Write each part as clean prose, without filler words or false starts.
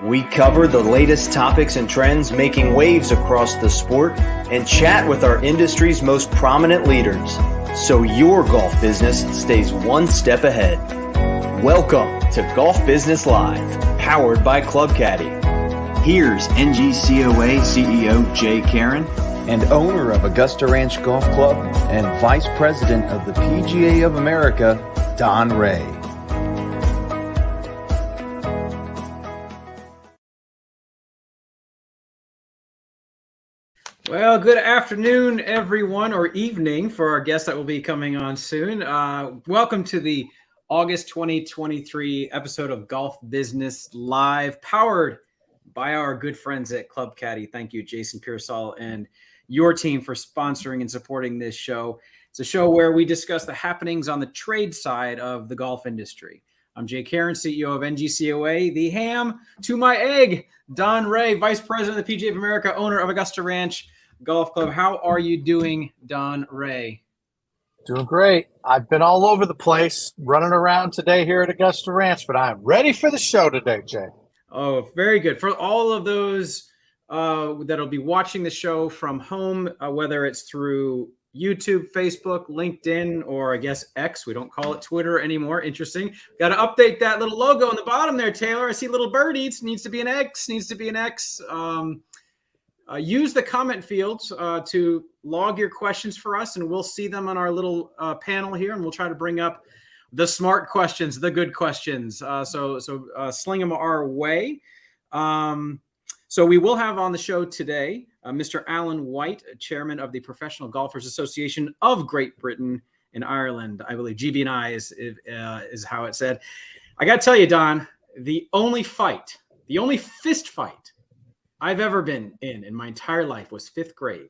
We cover the latest topics and trends making waves across the sport and chat with our industry's most prominent leaders, so your golf business stays one step ahead. Welcome to Golf Business Live, powered by Club Caddy. Here's NGCOA CEO Jay Karen and owner of Augusta Ranch Golf Club and Vice President of the PGA of America, Don Rea. Well, good afternoon, everyone, or evening for our guest that will be coming on soon. Welcome to the August 2023 episode of Golf Business Live, powered by our good friends at Club Caddy. Thank you, Jason Pearsall, and your team for sponsoring and supporting this show. It's a show where we discuss the happenings on the trade side of the golf industry. I'm Jay Karen, CEO of NGCOA, the ham to my egg, Don Rea, Vice President of the PGA of America, owner of Augusta Ranch Golf Club. How are you doing, Don Rea? Doing great. I've been all over the place running around today here at Augusta Ranch, but I'm ready for the show today, Jay. Oh, very good. For all of those that'll be watching the show from home, whether it's through YouTube, Facebook, LinkedIn, or I guess X. We don't call it Twitter anymore. Interesting. Got to update that little logo on the bottom there, Taylor. I see little birdies. Needs to be an X. Use the comment fields to log your questions for us, and we'll see them on our little panel here, and we'll try to bring up the smart questions, the good questions. So sling them our way. So we will have on the show today Mr. Alan White, chairman of the Professional Golfers Association of Great Britain and Ireland. I believe GB&I is how it's said. I got to tell you, Don, the only fist fight I've ever been in my entire life was fifth grade,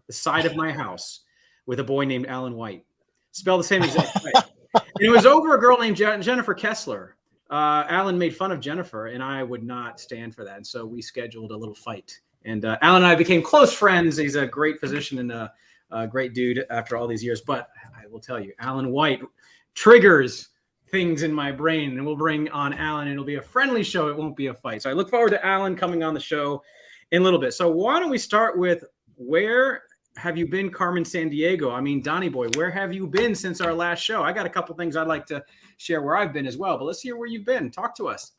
the side of my house, with a boy named Alan White. Spelled the same exact way. And it was over a girl named Jennifer Kessler. Alan made fun of Jennifer, and I would not stand for that. And so we scheduled a little fight. And Alan and I became close friends. He's a great physician and a great dude after all these years. But I will tell you, Alan White triggers things in my brain, and we'll bring on Alan. It'll be a friendly show. It won't be a fight. So I look forward to Alan coming on the show in a little bit. So why don't we start with, where have you been, Carmen Sandiego? I mean, Donnie boy, where have you been since our last show? I got a couple things I'd like to share where I've been as well, but let's hear where you've been. Talk to us.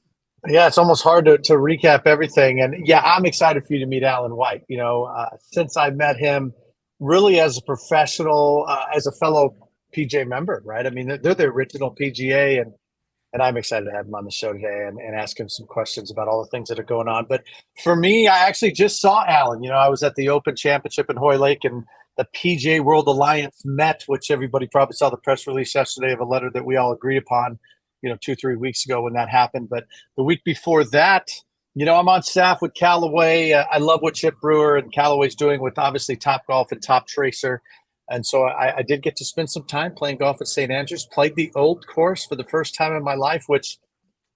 Yeah, it's almost hard to recap everything. And yeah, I'm excited for you to meet Alan White. You know, since I met him really as a professional, as a fellow PGA member, right? I mean, they're the original PGA, and I'm excited to have him on the show today and ask him some questions about all the things that are going on. But for me, I actually just saw Alan. You know, I was at the Open Championship in Hoylake, and the PGA World Alliance met, which everybody probably saw the press release yesterday of a letter that we all agreed upon, 2-3 weeks ago when that happened. But the week before that, I'm on staff with Callaway. I love what Chip Brewer and Callaway's doing with obviously Top Golf and Top Tracer. And so I did get to spend some time playing golf at St. Andrews, played the old course for the first time in my life, which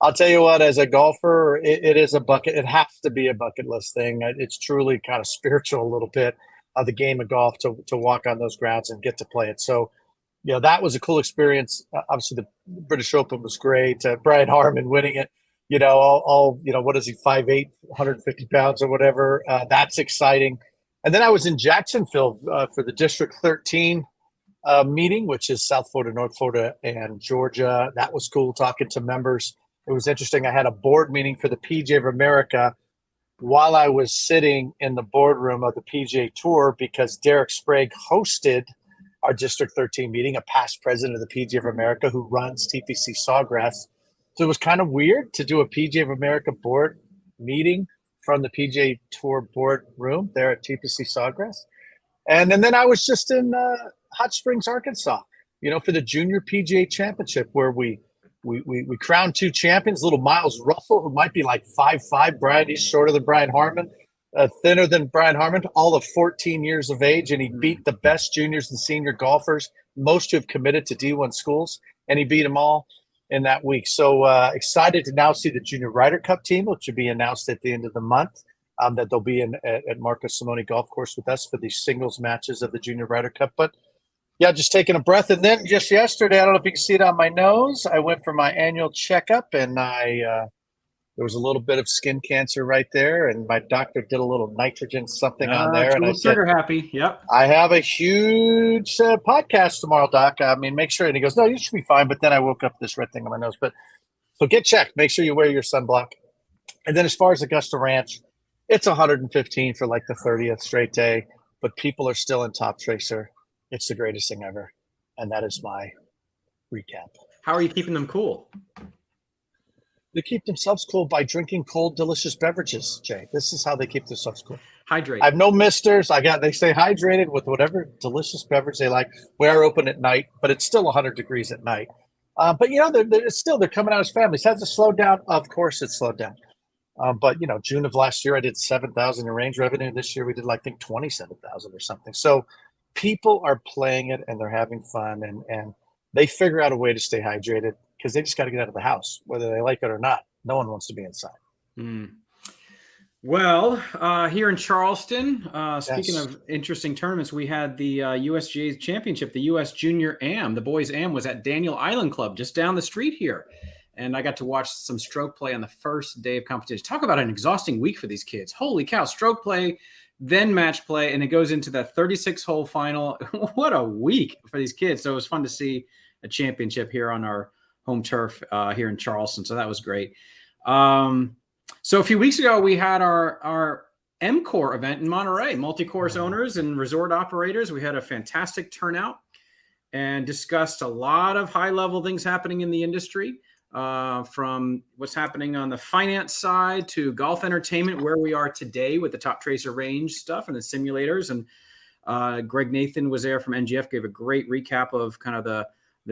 I'll tell you what, as a golfer, it is it has to be a bucket list thing. It's truly kind of spiritual a little bit of the game of golf to walk on those grounds and get to play it. So, that was a cool experience. Obviously the British Open was great. Brian Harmon winning it, what is he, 5'8", 150 pounds or whatever. That's exciting. And then I was in Jacksonville for the District 13 meeting, which is South Florida, North Florida, and Georgia. That was cool, talking to members. It was interesting. I had a board meeting for the PGA of America while I was sitting in the boardroom of the PGA Tour, because Derek Sprague hosted our District 13 meeting, a past president of the PGA of America who runs TPC Sawgrass. So it was kind of weird to do a PGA of America board meeting from the PGA Tour board room there at TPC Sawgrass. And then I was just in Hot Springs, Arkansas, for the Junior PGA Championship, where we crowned two champions. Little Miles Russell, who might be like 5'5", Brian, he's shorter than Brian Harmon, thinner than Brian Harmon, all of 14 years of age, and he beat the best juniors and senior golfers, most who have committed to D1 schools, and he beat them all in that week. So excited to now see the Junior Ryder Cup team, which will be announced at the end of the month, that they'll be at Marcus Simone Golf Course with us for the singles matches of the Junior Ryder Cup. But yeah, just taking a breath. And then just yesterday, I don't know if you can see it on my nose, I went for my annual checkup, and I There was a little bit of skin cancer right there, and my doctor did a little nitrogen something on there, and I said, trigger happy. Yep. I have a huge podcast tomorrow, Doc. I mean, make sure. And he goes, no, you should be fine. But then I woke up with this red thing on my nose. But so get checked. Make sure you wear your sunblock. And then as far as Augusta Ranch, it's 115 for like the 30th straight day. But people are still in Top Tracer. It's the greatest thing ever. And that is my recap. How are you keeping them cool? They keep themselves cool by drinking cold, delicious beverages, Jay. This is how they keep themselves cool. Hydrate. I have no misters. They stay hydrated with whatever delicious beverage they like. We are open at night, but it's still 100 degrees at night. But they're coming out as families. Has it slowed down? Of course it's slowed down. But June of last year I did 7,000 in range revenue. This year we did 27,000 or something. So people are playing it and they're having fun and they figure out a way to stay hydrated because they just got to get out of the house, whether they like it or not. No one wants to be inside. Mm. Well, here in Charleston, speaking of interesting tournaments, we had the USGA Championship, the US Junior Am. The boys Am was at Daniel Island Club just down the street here. And I got to watch some stroke play on the first day of competition. Talk about an exhausting week for these kids. Holy cow, stroke play, then match play, and it goes into the 36-hole final. What a week for these kids. So it was fun to see a championship here on our home turf here in Charleston. So that was great. So a few weeks ago, we had our MCOR event in Monterey, multi-course owners and resort operators. We had a fantastic turnout and discussed a lot of high-level things happening in the industry, from what's happening on the finance side to golf entertainment, where we are today with the Top Tracer range stuff and the simulators. And Greg Nathan was there from NGF, gave a great recap of kind of the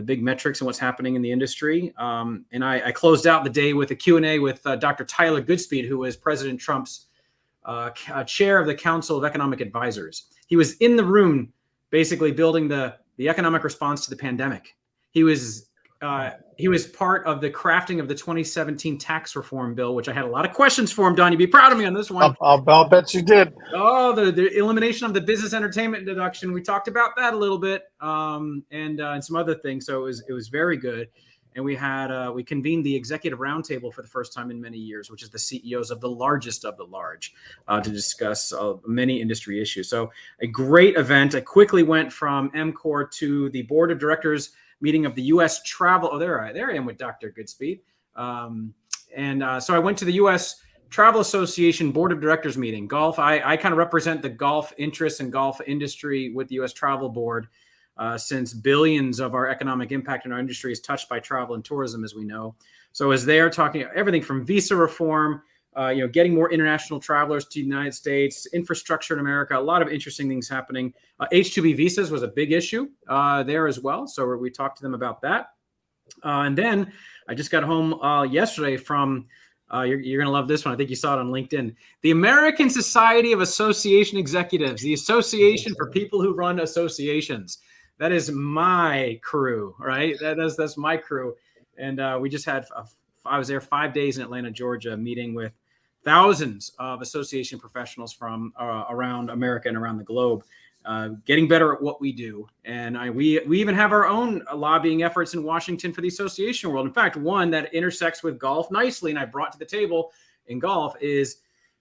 big metrics and what's happening in the industry. And I closed out the day with a Q&A with Dr. Tyler Goodspeed, who was President Trump's chair of the Council of Economic Advisors. He was in the room basically building the economic response to the pandemic. He was part of the crafting of the 2017 tax reform bill, which I had a lot of questions for him. Don, you'd be proud of me on this one. I'll bet you did. Oh, the elimination of the business entertainment deduction. We talked about that a little bit, and some other things. So it was very good. And we convened the executive roundtable for the first time in many years, which is the CEOs of the largest of the large, to discuss many industry issues. So a great event. I quickly went from MCOR to the board of directors meeting of the U.S. Travel. Oh, there I am with Dr. Goodspeed. So I went to the U.S. Travel Association Board of Directors meeting. Golf. I kind of represent the golf interests and golf industry with the U.S. Travel Board, since billions of our economic impact in our industry is touched by travel and tourism, as we know. So I was there talking everything from visa reform, getting more international travelers to the United States, infrastructure in America, a lot of interesting things happening. H-2B visas was a big issue there as well. So we talked to them about that. And then I just got home yesterday from, you're going to love this one. I think you saw it on LinkedIn. The American Society of Association Executives, the Association for People Who Run Associations. That is my crew, right? That's my crew. And we just had, I was there 5 days in Atlanta, Georgia, meeting with thousands of association professionals from around America and around the globe, getting better at what we do. And we even have our own lobbying efforts in Washington for the association world. In fact, one that intersects with golf nicely, and I brought to the table in golf, is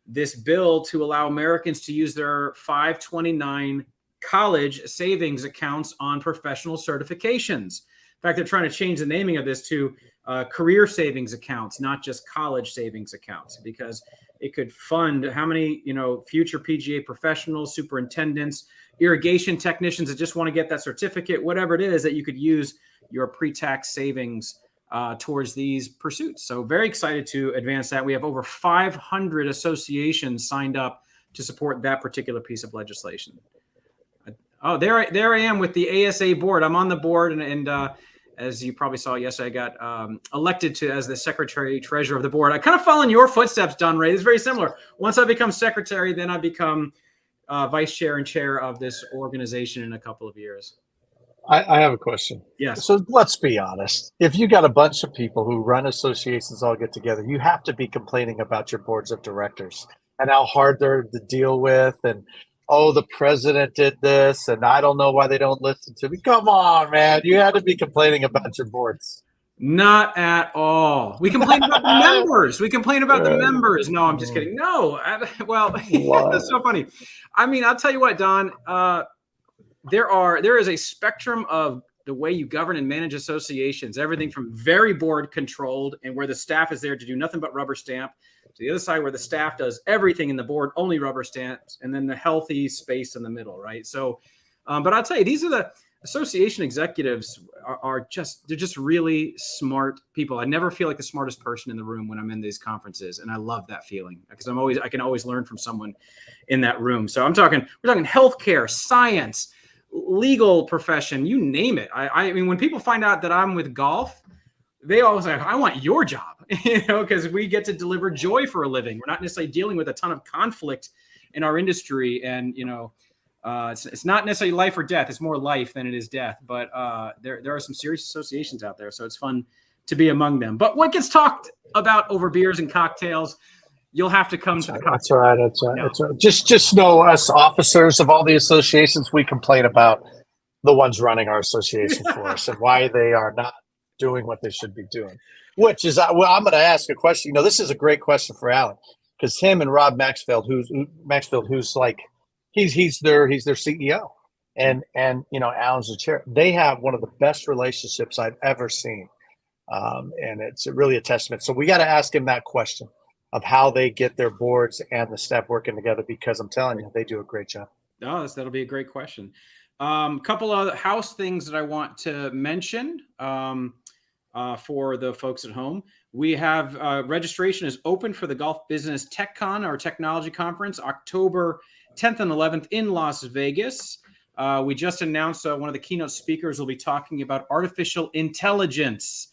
this bill to allow Americans to use their 529 college savings accounts on professional certifications. In fact, they're trying to change the naming of this to career savings accounts, not just college savings accounts, because it could fund how many, future PGA professionals, superintendents, irrigation technicians that just want to get that certificate, whatever it is, that you could use your pre-tax savings towards these pursuits. So very excited to advance that. We have over 500 associations signed up to support that particular piece of legislation. Oh, there I am with the ASA board. I'm on the board, and as you probably saw yesterday, I got elected as the secretary treasurer of the board. I kind of follow in your footsteps, Don Rea. It's very similar. Once I become secretary, then I become vice chair and chair of this organization in a couple of years. I have a question. Yes. So let's be honest. If you got a bunch of people who run associations all get together, you have to be complaining about your boards of directors and how hard they're to deal with, and the president did this, and I don't know why they don't listen to me. Come on, man. You had to be complaining about your boards. Not at all. We complain about the members. No, I'm just kidding. No, well, that's so funny. I mean, I'll tell you what, Don. There is a spectrum of the way you govern and manage associations. Everything from very board controlled and where the staff is there to do nothing but rubber stamp, to the other side where the staff does everything and the board only rubber stamps, and then the healthy space in the middle, right? So, but I'll tell you, these are the association executives they're just really smart people. I never feel like the smartest person in the room when I'm in these conferences. And I love that feeling because I can always learn from someone in that room. So we're talking healthcare, science, legal profession, you name it. I mean, when people find out that I'm with golf, they always say, I want your job, because we get to deliver joy for a living. We're not necessarily dealing with a ton of conflict in our industry. And, it's not necessarily life or death. It's more life than it is death. But there are some serious associations out there. So it's fun to be among them. But what gets talked about over beers and cocktails, you'll have to come to the cocktail. That's right. That's right. Just know us officers of all the associations, we complain about the ones running our association for us and why they are not doing what they should be doing. Which is, I'm going to ask a question. This is a great question for Alan, because him and Rob Maxfield, who's like, he's their CEO, and Alan's the chair. They have one of the best relationships I've ever seen, and it's really a testament. So we got to ask him that question of how they get their boards and the staff working together, because I'm telling you, they do a great job. Oh, that'll be a great question. Couple of house things that I want to mention for the folks at home. We have registration is open for the Golf Business TechCon, our technology conference, October 10th and 11th in Las Vegas. We just announced one of the keynote speakers will be talking about artificial intelligence,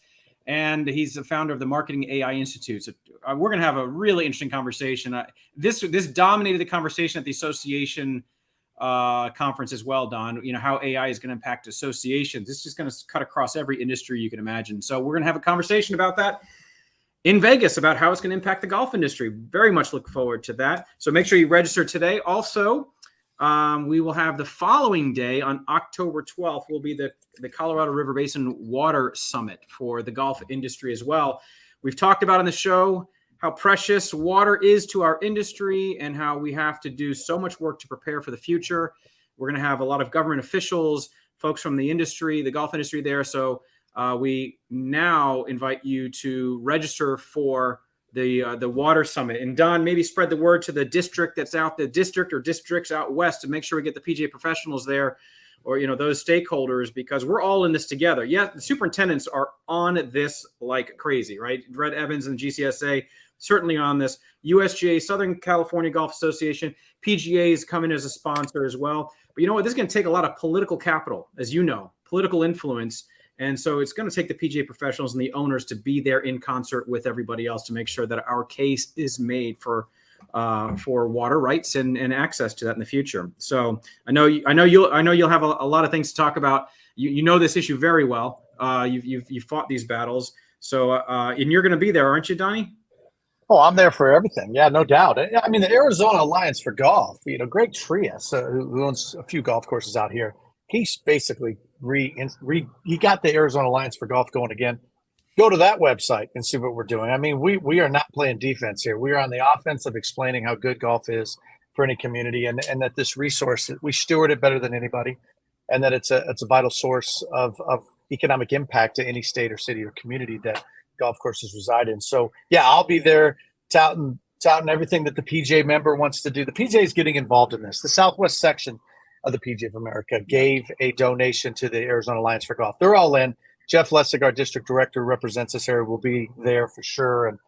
and he's the founder of the Marketing AI Institute. So we're going to have a really interesting conversation. This dominated the conversation at the association conference as well, Don. How AI is going to impact associations. This is going to cut across every industry you can imagine. So we're going to have a conversation about that in Vegas, about how it's going to impact the golf industry. Very much look forward to that. So make sure you register today. Also, we will have the following day on October 12th will be the Colorado River Basin Water Summit for the golf industry as well. We've talked about on the show how precious water is to our industry and how we have to do so much work to prepare for the future. We're going to have a lot of government officials, folks from the industry, the golf industry there. So we now invite you to register for the Water Summit. And Don, maybe spread the word to the district that's out, the district or districts out west, to make sure we get the PGA professionals there, or those stakeholders, because we're all in this together. Yeah, the superintendents are on this like crazy, right? Red Evans and GCSA certainly on this. USGA, Southern California Golf Association, PGA is coming as a sponsor as well. But you know what? This is going to take a lot of political capital, as you know, political influence. And so it's going to take the PGA professionals and the owners to be there in concert with everybody else to make sure that our case is made for water rights and access to that in the future. So I know you'll have a lot of things to talk about. You know this issue very well. You've fought these battles. So and you're going to be there, aren't you, Donnie? Oh, I'm there for everything. Yeah, no doubt. I mean, the Arizona Alliance for Golf, Greg Rea, who owns a few golf courses out here, he's basically he got the Arizona Alliance for Golf going again. Go to that website and see what we're doing. I mean, we are not playing defense here. We are on the offense of explaining how good golf is for any community, and that this resource, we steward it better than anybody, and that it's a vital source of economic impact to any state or city or community that golf courses reside in. So yeah, I'll be there touting everything that the PGA member wants to do. The PGA is getting involved in this. The Southwest section of the PGA of America gave a donation to the Arizona Alliance for Golf. They're all in. Jeff Lessig, our district director, represents this area, will be there for sure. And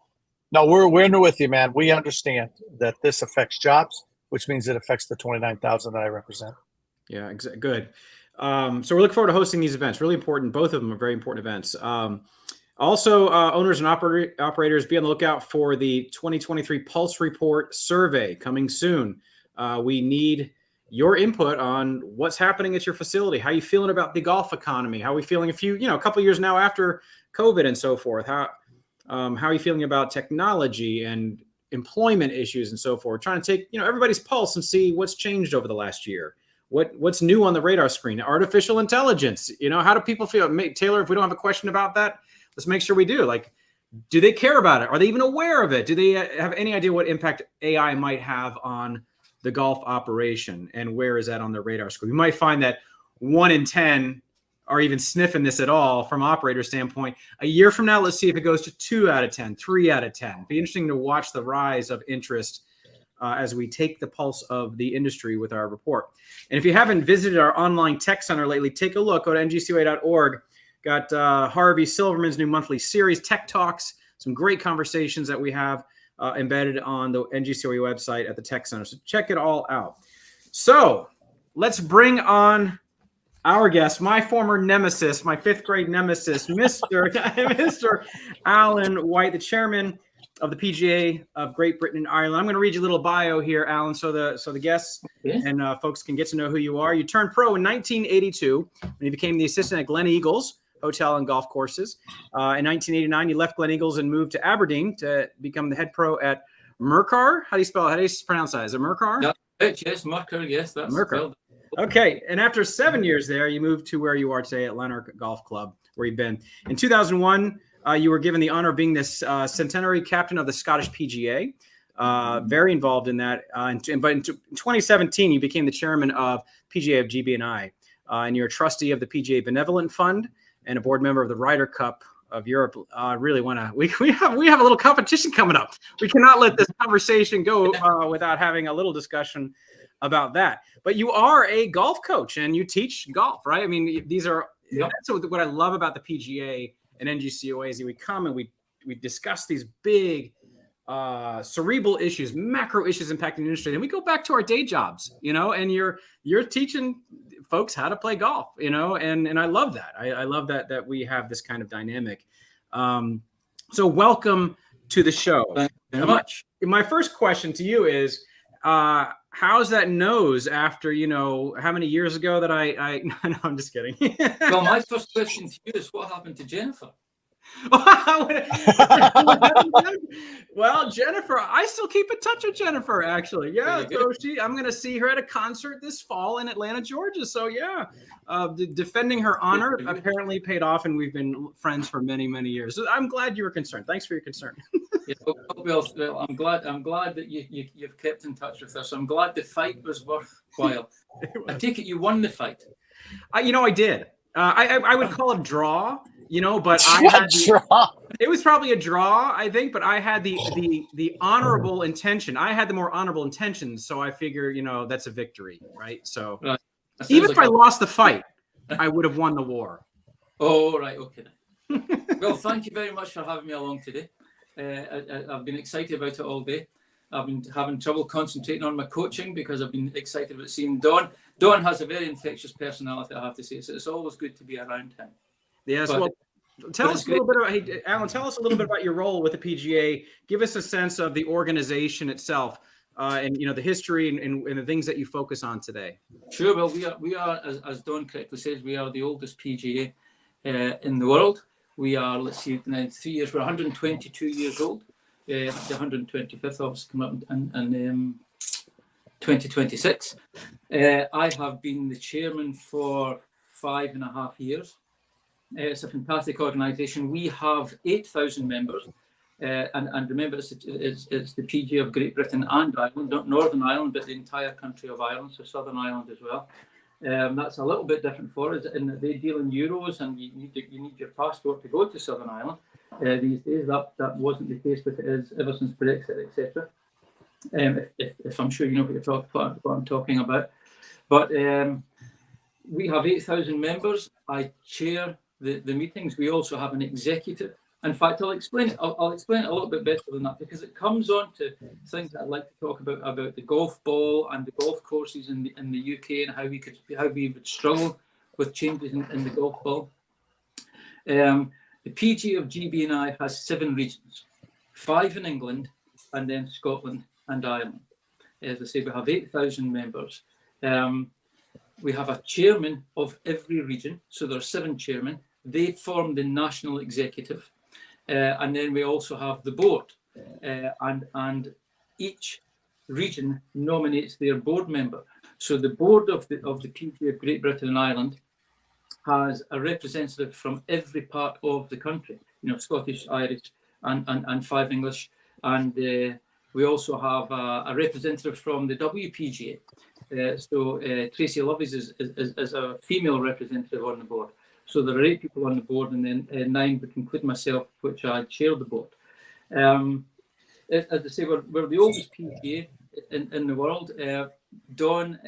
no, we're in there with you, man. We understand that this affects jobs, which means it affects the 29,000 that I represent. Yeah, good. So we're looking forward to hosting these events. Really important. Both of them are very important events. Also, owners and operators, be on the lookout for the 2023 Pulse Report survey coming soon. We need your input on what's happening at your facility. How are you feeling about the golf economy? How are we feeling a couple of years now after COVID and so forth? How are you feeling about technology and employment issues and so forth? Trying to take, everybody's pulse and see what's changed over the last year. What's new on the radar screen? Artificial intelligence. How do people feel? Taylor, if we don't have a question about that, let's make sure we do. Like, do they care about it? Are they even aware of it? Do they have any idea what impact AI might have on the golf operation, and where is that on their radar screen? We might find that 1 in 10 are even sniffing this at all from operator standpoint. A year from now, let's see if it goes to 2 out of 10, 3 out of 10. Be interesting to watch the rise of interest as we take the pulse of the industry with our report. And if you haven't visited our online tech center lately, take a look. Go to ngcoa.org. Got Harvey Silverman's new monthly series, Tech Talks, some great conversations that we have embedded on the NGCOA website at the Tech Center. So check it all out. So let's bring on our guest, my former nemesis, my 5th grade nemesis, Mr. Alan White, the chairman of the PGA of Great Britain and Ireland. I'm going to read you a little bio here, Alan, so the guests and folks can get to know who you are. You turned pro in 1982 when you became the assistant at Glen Eagles Hotel and Golf Courses. In 1989, you left Glen Eagles and moved to Aberdeen to become the head pro at Mercar. How do you spell it? How do you pronounce that? Is it Mercar? Yeah, yes, Mercar. Yes, that's Mercar. Okay, and after 7 years there, you moved to where you are today at Lanark Golf Club, where you've been. In 2001, you were given the honor of being this centenary captain of the Scottish PGA. Very involved in that. But in 2017, you became the chairman of PGA of GB&I, and you're a trustee of the PGA Benevolent Fund and a board member of the Ryder Cup of Europe. Really want to. We have a little competition coming up. We cannot let this conversation go without having a little discussion about that. But you are a golf coach and you teach golf, right? I mean, these are that's what I love about the PGA and NGCOA is that we come and we discuss these big cerebral issues, macro issues impacting the industry. Then we go back to our day jobs, and you're teaching folks how to play golf, and I love that. I love that we have this kind of dynamic. So welcome to the show. Thank you very much. My first question to you is, how's that nose after, how many years ago that I no, I'm just kidding. Well, my first question to you is, what happened to Jennifer? Well, Jennifer, I still keep in touch with Jennifer, actually. Yeah, so I'm going to see her at a concert this fall in Atlanta, Georgia. So yeah, defending her honor apparently paid off, and we've been friends for many, many years. So I'm glad you were concerned. Thanks for your concern. Yeah, well, I'm glad that you've kept in touch with us. I'm glad the fight was worthwhile. I take it you won the fight. I did. I would call it a draw. But I had it was probably a draw, I think, but I had the honorable intention. I had the more honorable intentions, so I figure, that's a victory, right? So even if I lost the fight, I would have won the war. Oh, right, okay. Well, thank you very much for having me along today. I've been excited about it all day. I've been having trouble concentrating on my coaching because I've been excited about seeing Don. Don has a very infectious personality, I have to say, so it's always good to be around him. Yes, well, tell us a little bit about, Alan, tell us a little bit about your role with the PGA. Give us a sense of the organization itself and, the history and the things that you focus on today. Sure. Well, we are as Don correctly says, we are the oldest PGA in the world. We are, let's see, now 3 years, we're 122 years old. The 125th obviously come up in 2026. I have been the chairman for 5.5 years. It's a fantastic organisation. We have 8,000 members, and remember, it's the PGA of Great Britain and Ireland, not Northern Ireland, but the entire country of Ireland, so Southern Ireland as well. That's a little bit different for us, in that they deal in euros, and you need your passport to go to Southern Ireland. These days, that wasn't the case, but it is ever since Brexit, etc. If I'm sure you know what I'm talking about, but we have 8,000 members. I chair the meetings. We also have an executive. In fact, I'll explain it a little bit better than that, because it comes on to things that I'd like to talk about the golf ball and the golf courses in the UK, and how we would struggle with changes in the golf ball. The PGA of GB&I has 7 regions, 5 in England, and then Scotland and Ireland. As I say, we have 8,000 members. We have a chairman of every region, so there are 7 chairmen. They form the national executive, and then we also have the board, and each region nominates their board member. So the board of the PGA of Great Britain and Ireland has a representative from every part of the country. Scottish, Irish, and 5 English. And we also have a representative from the WPGA. Tracy Lovies is a female representative on the board. So there are 8 people on the board, and then 9, which include myself, which I chair the board. As I say, we're the oldest PGA in the world. Don,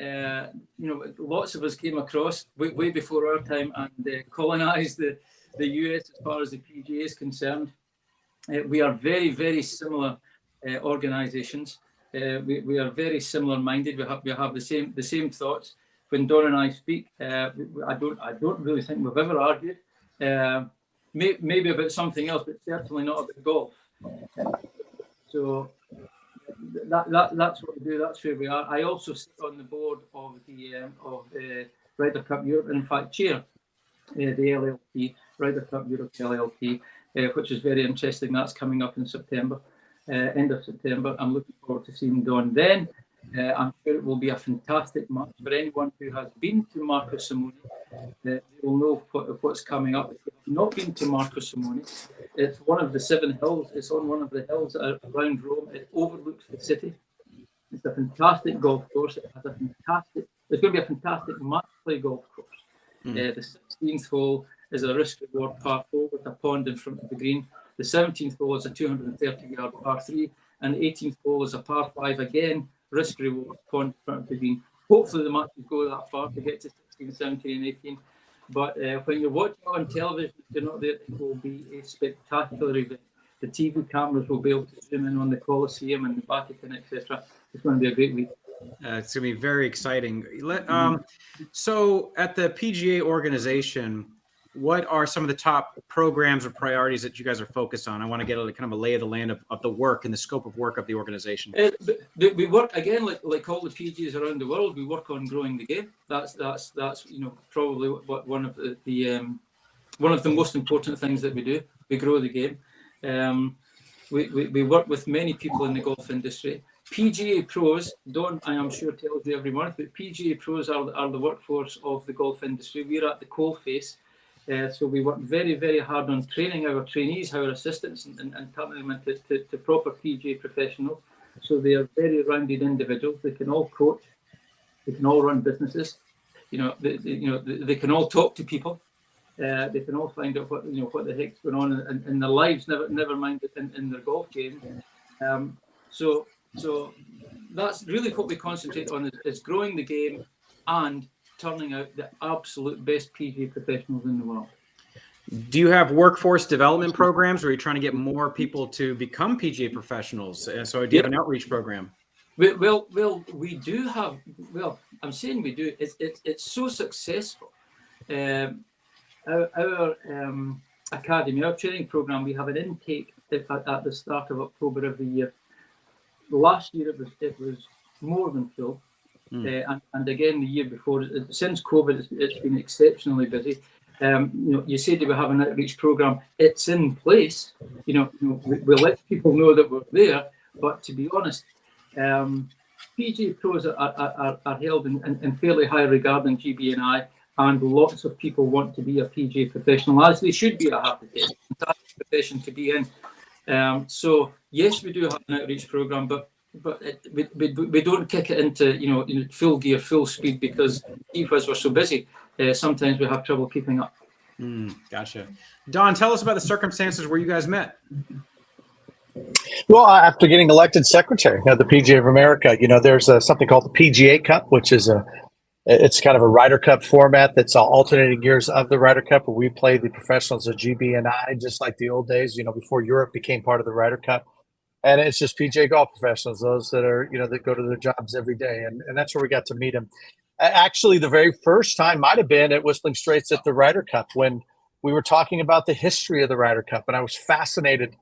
lots of us came across way before our time and colonised the US as far as the PGA is concerned. We are very, very similar organisations. We are very similar minded. We have the same thoughts. When Don and I speak, I don't really think we've ever argued. Maybe about something else, but certainly not about golf. So that's what we do. That's where we are. I also sit on the board of the Ryder Cup Europe, and in fact chair the LLP, Ryder Cup Europe LLP, which is very interesting. That's coming up in September, end of September. I'm looking forward to seeing Don then. I'm sure it will be a fantastic match. For anyone who has been to Marco Simone, they will know what's coming up. If you have not been to Marco Simone, it's one of the 7 hills. It's on one of the hills around Rome. It overlooks the city. It's a fantastic golf course. It's going to be a fantastic match play golf course. The 16th hole is a risk reward par 4 with a pond in front of the green. The 17th hole is a 230-yard par 3, and the 18th hole is a par 5 again. Risk reward pond in front of the green. Hopefully the matches go that far to get to 16, 17 and 18. But when you're watching on television, if you're not there, it will be a spectacular event. The TV cameras will be able to zoom in on the Colosseum and the Vatican, etc. It's going to be a great week. It's going to be very exciting. So at the PGA organization, what are some of the top programs or priorities that you guys are focused on? I want to get a kind of a lay of the land of the work and the scope of work of the organization. We work again, like all the PGAs around the world. We work on growing the game. That's probably one of the most important things that we do. We grow the game. We work with many people in the golf industry. PGA pros, Don, I am sure tells you every month, but PGA pros are the workforce of the golf industry. We're at the coalface. So we work very, very hard on training our trainees, our assistants, and turning them into proper PGA professionals. So they are very rounded individuals. They can all coach. They can all run businesses. They can all talk to people. They can all find out what the heck's going on in their lives. Never mind in their golf game. So that's really what we concentrate on is growing the game and turning out the absolute best PGA professionals in the world. Do you have workforce development programs, or are you trying to get more people to become PGA professionals? So do you have an outreach program? Well, we do have. Well, I'm saying we do. It's so successful. Our academy, our training program, we have an intake at the start of October every year. Last year it was more than full. And again, the year before, since COVID, it's been exceptionally busy. You said we have an outreach program. It's in place. We let people know that we're there. But to be honest, PGA pros are held in fairly high regard in GBNI, and lots of people want to be a PGA professional, as they should be. I have to say, it's a fantastic profession to be in. So yes, we do have an outreach program, but we don't kick it into full gear, full speed, because because we're so busy, sometimes we have trouble keeping up. Gotcha. Don, tell us about the circumstances where you guys met. Well, after getting elected secretary of the PGA of America, there's something called the PGA Cup, which is it's kind of a Ryder Cup format that's alternating years of the Ryder Cup, where we play the professionals of GBNI, just like the old days, before Europe became part of the Ryder Cup. And it's just PGA golf professionals, those that are, that go to their jobs every day. And that's where we got to meet him. Actually, the very first time might have been at Whistling Straits at the Ryder Cup, when we were talking about the history of the Ryder Cup. And I was fascinated.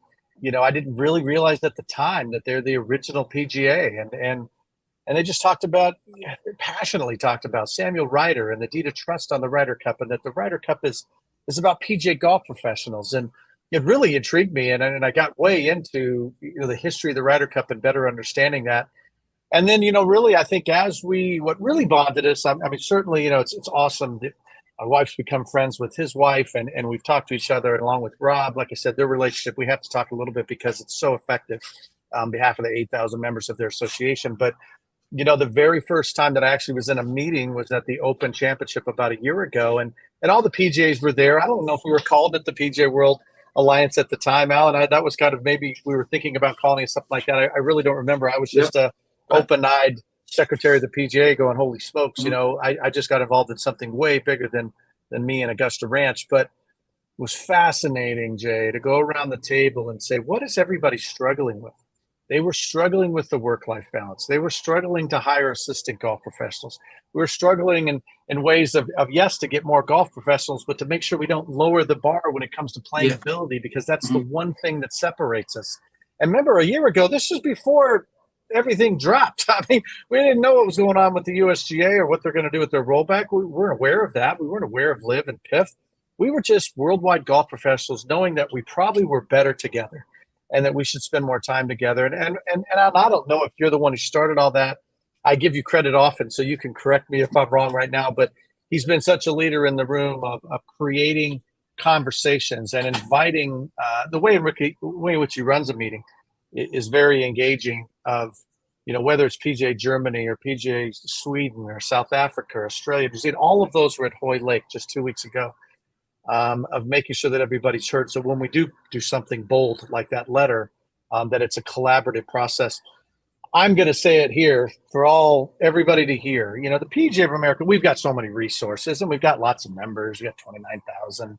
I didn't really realize at the time that they're the original PGA. And they just passionately talked about Samuel Ryder and the deed of trust on the Ryder Cup, and that the Ryder Cup is about PGA golf professionals. And it really intrigued me, and I got way into the history of the Ryder Cup and better understanding that. And then really, I think what really bonded us, I mean certainly it's awesome my wife's become friends with his wife, and we've talked to each other, and along with Rob. Like I said, their relationship, we have to talk a little bit because it's so effective on behalf of the 8,000 members of their association. But, the very first time that I actually was in a meeting was at the Open Championship about a year ago, and all the PGAs were there. I don't know if we were called at the PGA World Alliance at the time, Alan. That was kind of, maybe we were thinking about calling it something like that. I really don't remember. I was just a open-eyed secretary of the PGA going, holy smokes, I just got involved in something way bigger than me and Augusta Ranch. But it was fascinating, Jay, to go around the table and say, what is everybody struggling with? They were struggling with the work-life balance. They were struggling to hire assistant golf professionals. We were struggling in ways of yes, to get more golf professionals, but to make sure we don't lower the bar when it comes to playing ability, because that's the one thing that separates us. And remember, a year ago, this was before everything dropped. I mean, we didn't know what was going on with the USGA or what they're going to do with their rollback. We weren't aware of that. We weren't aware of LIV and PIF. We were just worldwide golf professionals, knowing that we probably were better together and that we should spend more time together. And I don't know if you're the one who started all that. I give you credit often, so you can correct me if I'm wrong right now, but he's been such a leader in the room of creating conversations and inviting the way in which he runs a meeting is very engaging, of, whether it's PGA Germany or PGA Sweden or South Africa or Australia, New Zealand, all of those were at Hoy Lake just 2 weeks ago, of making sure that everybody's heard. So when we do something bold like that letter, that it's a collaborative process. I'm going to say it here for everybody to hear. The PGA of America, we've got so many resources, and we've got lots of members. We got 29,000.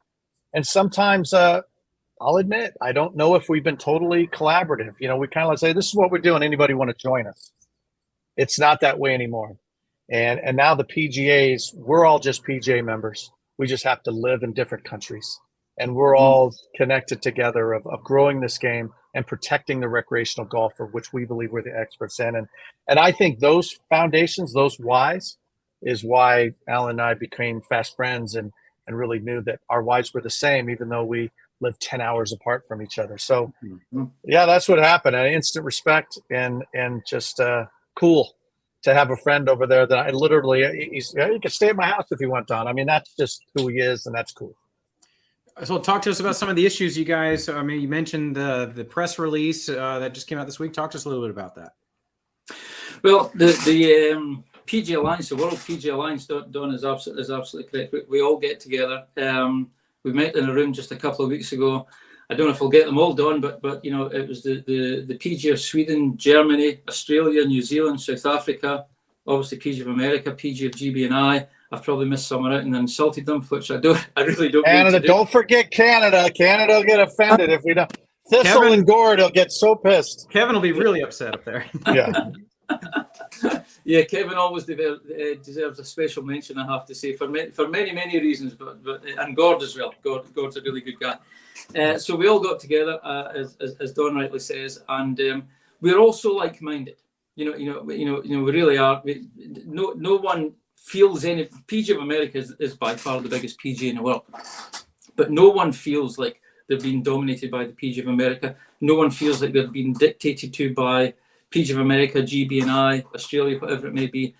And sometimes, I'll admit, I don't know if we've been totally collaborative. We kind of say, this is what we're doing. Anybody want to join us? It's not that way anymore. And now the PGAs, we're all just PGA members. We just have to live in different countries. And we're all connected together of growing this game and protecting the recreational golfer, which we believe we're the experts in. And I think those foundations, those whys, is why Alan and I became fast friends and really knew that our whys were the same, even though we live 10 hours apart from each other. So yeah, that's what happened. An instant respect and just cool to have a friend over there that I literally, he could stay at my house if he went on. I mean, that's just who he is, and that's cool. So talk to us about some of the issues you guys, I mean, you mentioned the press release that just came out this week. Talk to us a little bit about that. Well, the PGA Alliance, the World PGA Alliance, Don is absolutely correct. We all get together. We met in a room just a couple of weeks ago. I don't know if I'll get them all done, but it was the PGA of Sweden, Germany, Australia, New Zealand, South Africa, obviously PGA of America, PGA of GB&I. I've probably missed someone out and insulted them, which I really don't. Canada, don't forget Canada. Canada will get offended if we don't. Thistle and Gord will get so pissed. Kevin will be really upset up there. Yeah. Yeah, Kevin always deserves a special mention, I have to say, for many reasons, but and Gord as well. Gord's a really good guy. So we all got together, as Don rightly says, and we're also like-minded. We really are. No one feels any. PGA of America is by far the biggest PGA in the world, but no one feels like they're being dominated by the PGA of America. No one feels like they're being dictated to by PGA of America, GB&I, Australia, whatever it may be.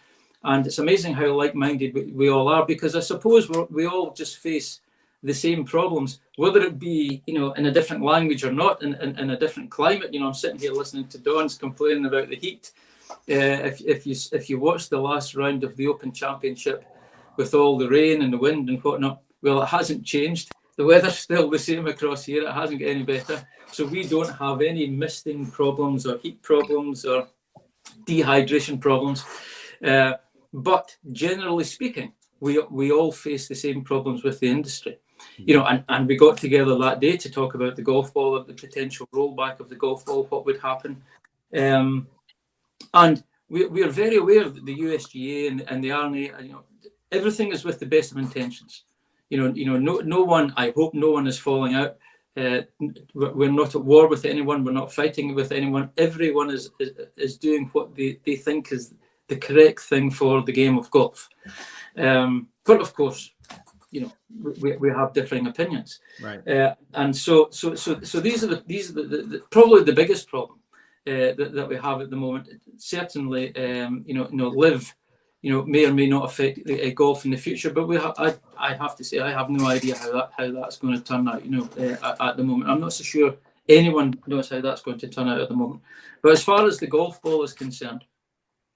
And it's amazing how like-minded we all are, because I suppose we all just face the same problems, whether it be, in a different language or not, in a different climate. I'm sitting here listening to Don's complaining about the heat. If you watch the last round of the Open Championship with all the rain and the wind and whatnot, well, it hasn't changed. The weather's still the same across here. It hasn't got any better. So we don't have any misting problems or heat problems or dehydration problems. But generally speaking, we all face the same problems with the industry. And we got together that day to talk about the golf ball, the potential rollback of the golf ball, what would happen. And we are very aware that the USGA and the RNA, everything is with the best of intentions. No one, I hope no one is falling out. We're not at war with anyone. We're not fighting with anyone. Everyone is doing what they think is the correct thing for the game of golf. But of course, we have differing opinions. Right. And so these are the probably the biggest problem that we have at the moment. Certainly, LIV may or may not affect golf in the future. But I have to say, I have no idea how that's going to turn out. At the moment, I'm not so sure anyone knows how that's going to turn out at the moment. But as far as the golf ball is concerned,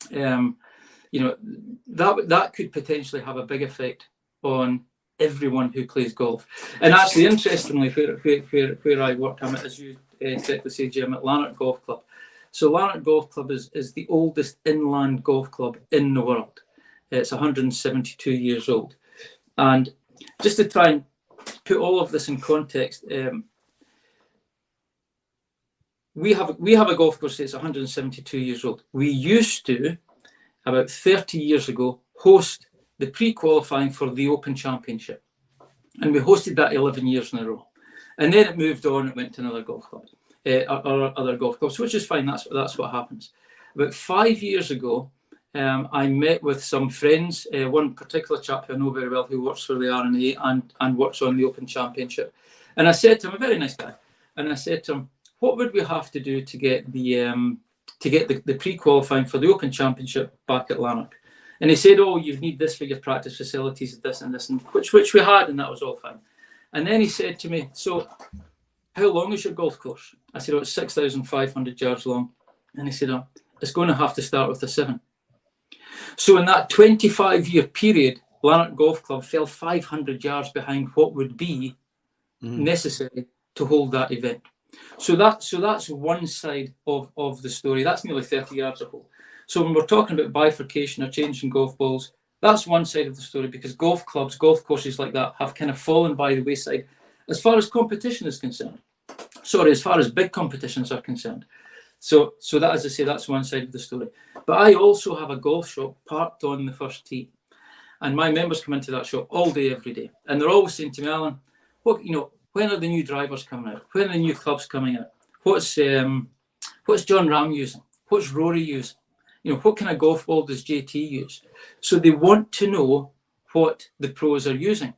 that could potentially have a big effect on everyone who plays golf. And actually, interestingly, where I work, I'm at, as you correctly say, Jim, at Lanark Golf Club. So Lanark Golf Club is the oldest inland golf club in the world. It's 172 years old. And just to try and put all of this in context, we have a golf course that's 172 years old. We used to, about 30 years ago, host the pre-qualifying for the Open Championship. And we hosted that 11 years in a row. And then it moved on, it went to another golf club. Or other golf clubs, which is fine. That's what happens. About 5 years ago, I met with some friends. One particular chap who I know very well, who works for the R&A and works on the Open Championship. And I said to him, a very nice guy, and I said to him, "What would we have to do to get the pre-qualifying for the Open Championship back at Lanark?" And he said, "Oh, you need this for your practice facilities, this and this, and which we had, and that was all fine." And then he said to me, "So, how long is your golf course?" I said, "Oh, it's 6,500 yards long." And he said, "Oh, it's going to have to start with a 7. So in that 25-year period, Lanark Golf Club fell 500 yards behind what would be necessary to hold that event. So that's one side of the story. That's nearly 30 yards a hole. So when we're talking about bifurcation or changing golf balls, that's one side of the story, because golf clubs, golf courses like that have kind of fallen by the wayside as far as competition is concerned. Sorry, as far as big competitions are concerned. So that, as I say, that's one side of the story. But I also have a golf shop parked on the first tee. And my members come into that shop all day, every day. And they're always saying to me, "Alan, when are the new drivers coming out? When are the new clubs coming out? What's John Rahm using? What's Rory using? What kind of golf ball does JT use?" So they want to know what the pros are using.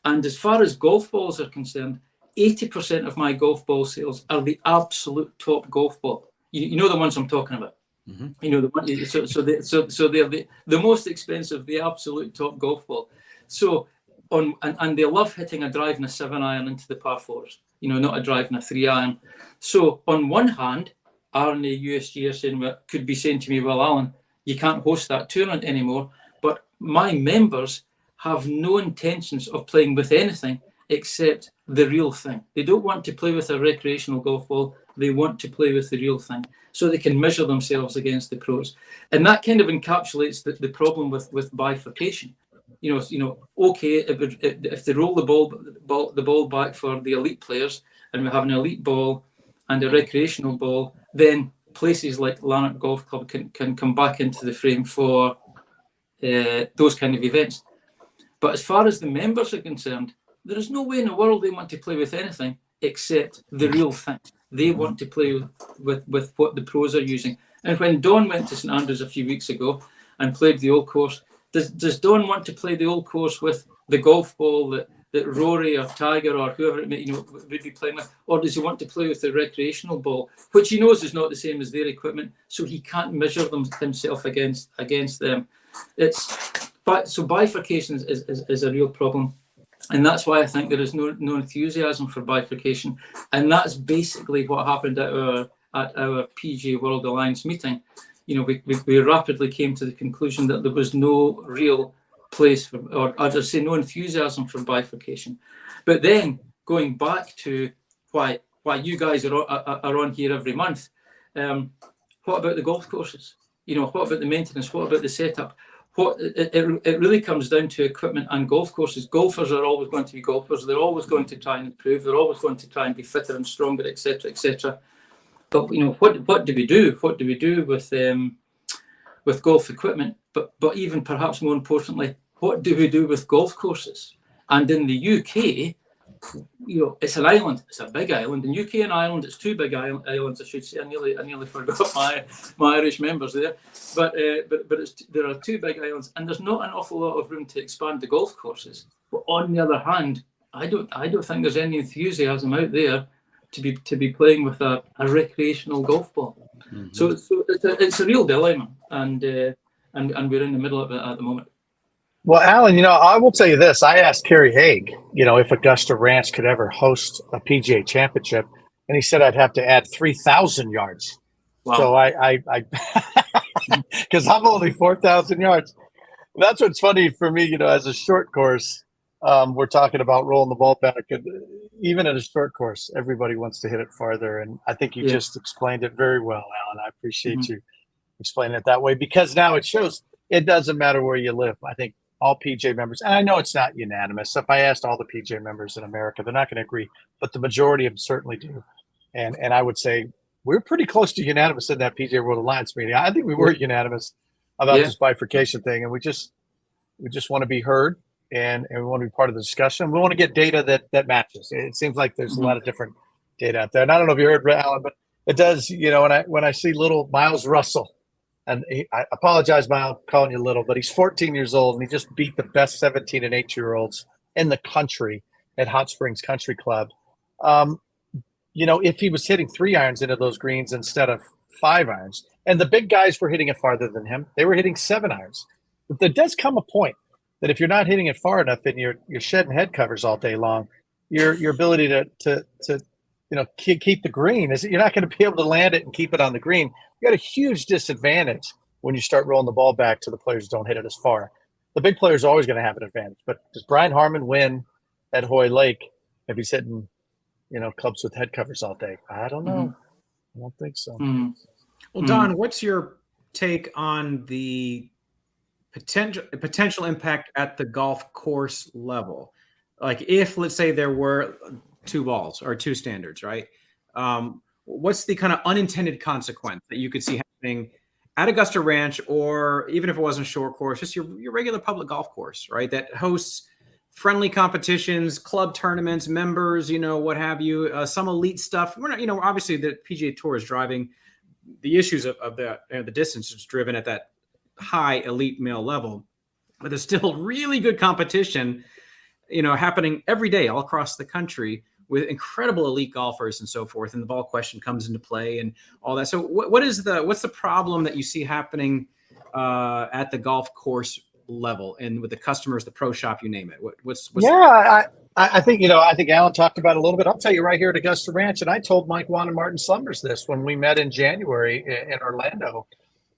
And as far as golf balls are concerned, 80% of my golf ball sales are the absolute top golf ball. You know the ones I'm talking about. Mm-hmm. The one. So they're the most expensive, the absolute top golf ball. So and they love hitting a drive and a 7-iron into the par 4s. Not a drive and a 3-iron. So on one hand, R&A USG could be saying to me, "Well, Alan, you can't host that tournament anymore." But my members have no intentions of playing with anything except the real thing. They don't want to play with a recreational golf ball. They want to play with the real thing, so they can measure themselves against the pros. And that kind of encapsulates the problem with bifurcation. Okay, if they roll the ball back for the elite players, and we have an elite ball and a recreational ball, then places like Lanark Golf Club can come back into the frame for those kind of events. But as far as the members are concerned, there is no way in the world they want to play with anything except the real thing. They want to play with what the pros are using. And when Don went to St Andrews a few weeks ago and played the old course, does Don want to play the old course with the golf ball that Rory or Tiger or whoever it may would be playing with, or does he want to play with the recreational ball, which he knows is not the same as their equipment, so he can't measure himself against them? So bifurcation is a real problem. And that's why I think there is no enthusiasm for bifurcation. And that's basically what happened at our PGA World Alliance meeting. We rapidly came to the conclusion that there was no real place for, or I'd say no enthusiasm for bifurcation. But then going back to why you guys are on here every month, what about the golf courses? What about the maintenance? What about the setup? It really comes down to equipment and golf courses. Golfers are always going to be golfers. They're always going to try and improve. They're always going to try and be fitter and stronger, etc., etc. But what do we do? What do we do with golf equipment? But even perhaps more importantly, what do we do with golf courses? And in the UK, it's an island. It's a big island. In UK and Ireland, it's two big islands. I should say. I nearly forgot my Irish members there. But there are two big islands, and there's not an awful lot of room to expand the golf courses. But on the other hand, I don't think there's any enthusiasm out there to be playing with a recreational golf ball. Mm-hmm. So it's a real dilemma, and and we're in the middle of it at the moment. Well, Alan, I will tell you this. I asked Kerry Haig, if Augusta Ranch could ever host a PGA championship, and he said I'd have to add 3,000 yards. Wow. So I because I'm only 4,000 yards. That's what's funny for me, as a short course, we're talking about rolling the ball back. And even at a short course, everybody wants to hit it farther. And I think you just explained it very well, Alan. I appreciate you explaining it that way, because now it shows it doesn't matter where you live. I think all PGA members, and I know it's not unanimous. If I asked all the PGA members in America, they're not going to agree, but the majority of them certainly do. And I would say we're pretty close to unanimous in that PGA World Alliance meeting. I think we were unanimous about this bifurcation thing, and we just want to be heard, and we want to be part of the discussion. We want to get data that matches. It seems like there's a lot of different data out there, and I don't know if you heard, Alan, but it does. When I see little Miles Russell. And I apologize, Miles, calling you little, but he's 14 years old, and he just beat the best 17 and 8-year-olds in the country at Hot Springs Country Club. If he was hitting 3 irons into those greens instead of 5 irons, and the big guys were hitting it farther than him, they were hitting 7 irons. But there does come a point that if you're not hitting it far enough and you're shedding head covers all day long, your ability to keep the green is you're not going to be able to land it and keep it on the green. You got a huge disadvantage when you start rolling the ball back to the players who don't hit it as far. The big players are always going to have an advantage. But does Brian Harman win at Hoy Lake if he's hitting, clubs with head covers all day? I don't know. I don't think so. Well, Don, what's your take on the potential impact at the golf course level? Like if, let's say, there were 2 balls or 2 standards, right? What's the kind of unintended consequence that you could see happening at Augusta Ranch, or even if it wasn't a short course, just your regular public golf course, right? That hosts friendly competitions, club tournaments, members, what have you, some elite stuff. We're not, obviously the PGA Tour is driving the issues of the distance is driven at that high elite male level, but there's still really good competition, happening every day all across the country with incredible elite golfers and so forth. And the ball question comes into play and all that. So what's the problem that you see happening at the golf course level and with the customers, the pro shop, you name it? I think Alan talked about it a little bit. I'll tell you right here at Augusta Ranch, and I told Mike Juan and Martin Slumbers this when we met in January in Orlando,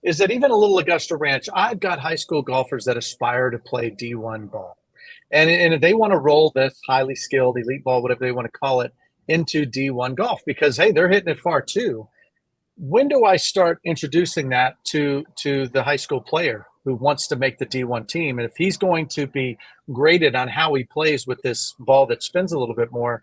is that even a little Augusta Ranch, I've got high school golfers that aspire to play D1 ball. And if they want to roll this highly skilled elite ball, whatever they want to call it, into D1 golf, because, hey, they're hitting it far too. When do I start introducing that to the high school player who wants to make the D1 team? And if he's going to be graded on how he plays with this ball that spins a little bit more,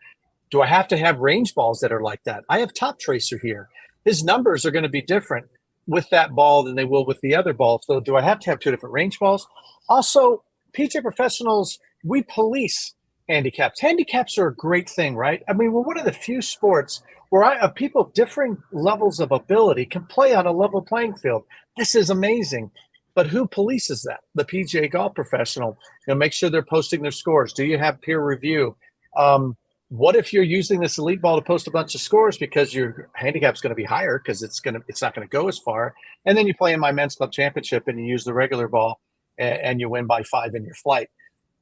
do I have to have range balls that are like that? I have Top Tracer here. His numbers are going to be different with that ball than they will with the other ball. So do I have to have 2 different range balls? Also, PGA professionals, we police handicaps. Handicaps are a great thing, right? I mean, we're one of the few sports where people of differing levels of ability can play on a level playing field. This is amazing. But who polices that? The PGA golf professional. Make sure they're posting their scores. Do you have peer review? What if you're using this elite ball to post a bunch of scores because your handicap's going to be higher because it's not going to go as far, and then you play in my men's club championship and you use the regular ball and you win by 5 in your flight?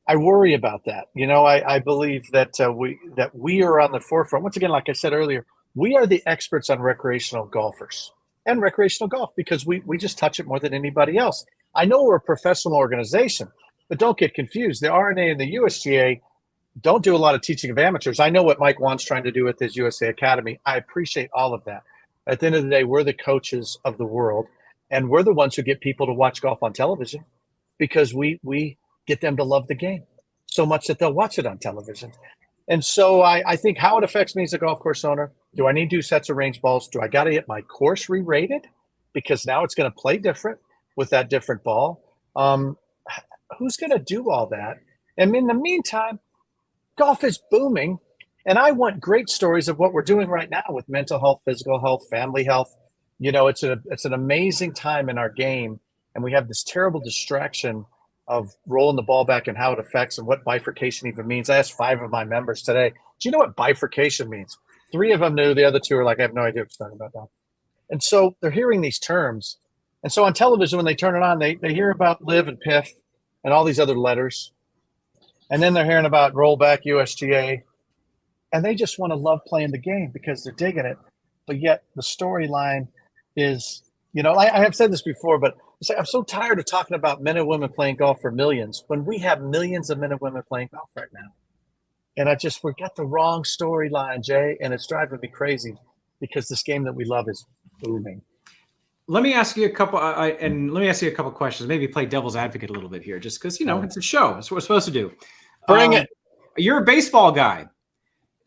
I worry about that. I believe that we are on the forefront. Once again, like I said earlier, we are the experts on recreational golfers and recreational golf because we just touch it more than anybody else. I know we're a professional organization, but don't get confused. The RNA and the USGA don't do a lot of teaching of amateurs. I know what Mike Wan's trying to do with his USA Academy. I appreciate all of that. At the end of the day, we're the coaches of the world, and we're the ones who get people to watch golf on television because we get them to love the game so much that they'll watch it on television. And so I think how it affects me as a golf course owner, do I need 2 sets of range balls? Do I got to get my course re-rated? Because now it's going to play different with that different ball. Who's going to do all that? And in the meantime, golf is booming. And I want great stories of what we're doing right now with mental health, physical health, family health. It's an amazing time in our game. And we have this terrible distraction of rolling the ball back and how it affects and what bifurcation even means. I asked 5 of my members today, do you know what bifurcation means? 3 of them knew. The other 2 are like, I have no idea what you're talking about now. And so they're hearing these terms, And so on television, when they turn it on, they hear about Liv and Piff and all these other letters. And then they're hearing about rollback USGA. And they just want to love playing the game because they're digging it. But yet the storyline is, I have said this before, but I'm so tired of talking about men and women playing golf for millions when we have millions of men and women playing golf right now. And we got the wrong storyline, Jay, and it's driving me crazy because this game that we love is booming. Let me ask you a couple questions. Maybe play devil's advocate a little bit here, just because it's a show. That's what we're supposed to do. Bring it. You're a baseball guy.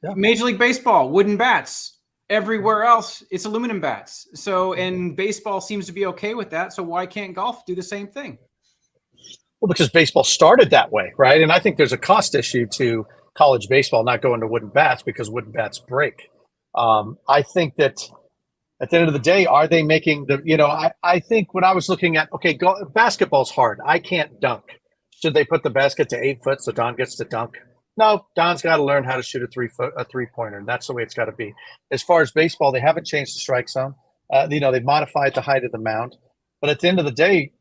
Yeah. Major League Baseball, wooden bats. Everywhere else, it's aluminum bats. So, and baseball seems to be okay with that. So why can't golf do the same thing? Well, because baseball started that way, right? And I think there's a cost issue to college baseball not going to wooden bats because wooden bats break. I think that at the end of the day, are they making I think when I was looking at, basketball's hard. I can't dunk. Should they put the basket to 8 foot so Don gets to dunk? No, Don's got to learn how to shoot a 3-pointer. And that's the way it's got to be. As far as baseball, they haven't changed the strike zone. They've modified the height of the mound. But at the end of the day,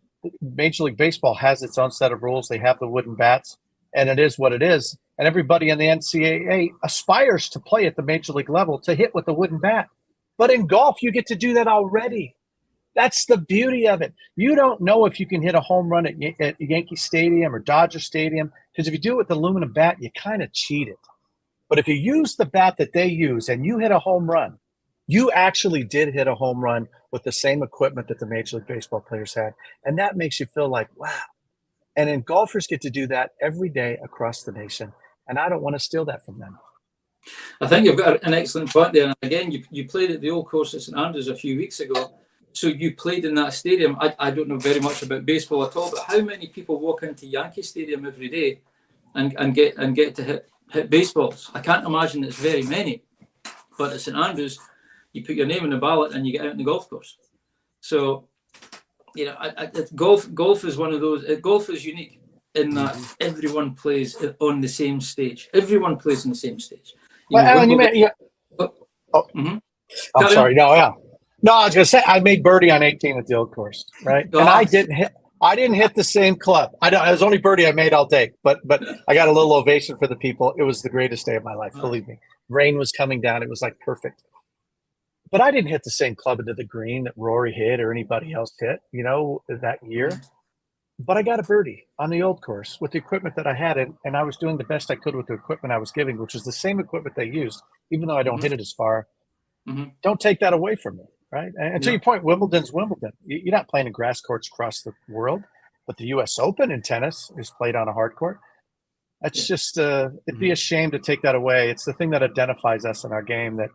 Major League Baseball has its own set of rules. They have the wooden bats, and it is what it is. And everybody in the NCAA aspires to play at the Major League level to hit with a wooden bat. But in golf, you get to do that already. That's the beauty of it. You don't know if you can hit a home run at Yankee Stadium or Dodger Stadium, because if you do it with the aluminum bat, you kind of cheat it. But if you use the bat that they use and you hit a home run, you actually did hit a home run with the same equipment that the Major League Baseball players had. And that makes you feel like, wow. And then golfers get to do that every day across the nation. And I don't want to steal that from them. I think you've got an excellent point there. And again, you played at the old course at St Andrews a few weeks ago. So you played in that stadium. I don't know very much about baseball at all, but how many people walk into Yankee Stadium every day and get to hit baseballs? I can't imagine it's very many. But at St Andrews, you put your name in the ballot and you get out on the golf course. So, golf is one of those. Golf is unique in that everyone plays on the same stage. Everyone plays on the same stage. I'm sorry. No, I was going to say I made birdie on 18 at the old course, right? And I didn't hit the same club. It was only birdie I made all day, but I got a little ovation for the people. It was the greatest day of my life, believe me. Rain was coming down. It was like perfect. But I didn't hit the same club into the green that Rory hit or anybody else hit, that year. But I got a birdie on the old course with the equipment that I had, and I was doing the best I could with the equipment I was giving, which is the same equipment they used, even though I don't hit it as far. Don't take that away from me. Right. And to your point, Wimbledon's Wimbledon. You're not playing in grass courts across the world, but the U.S. Open in tennis is played on a hard court. That's just it'd be a shame to take that away. It's the thing that identifies us in our game. That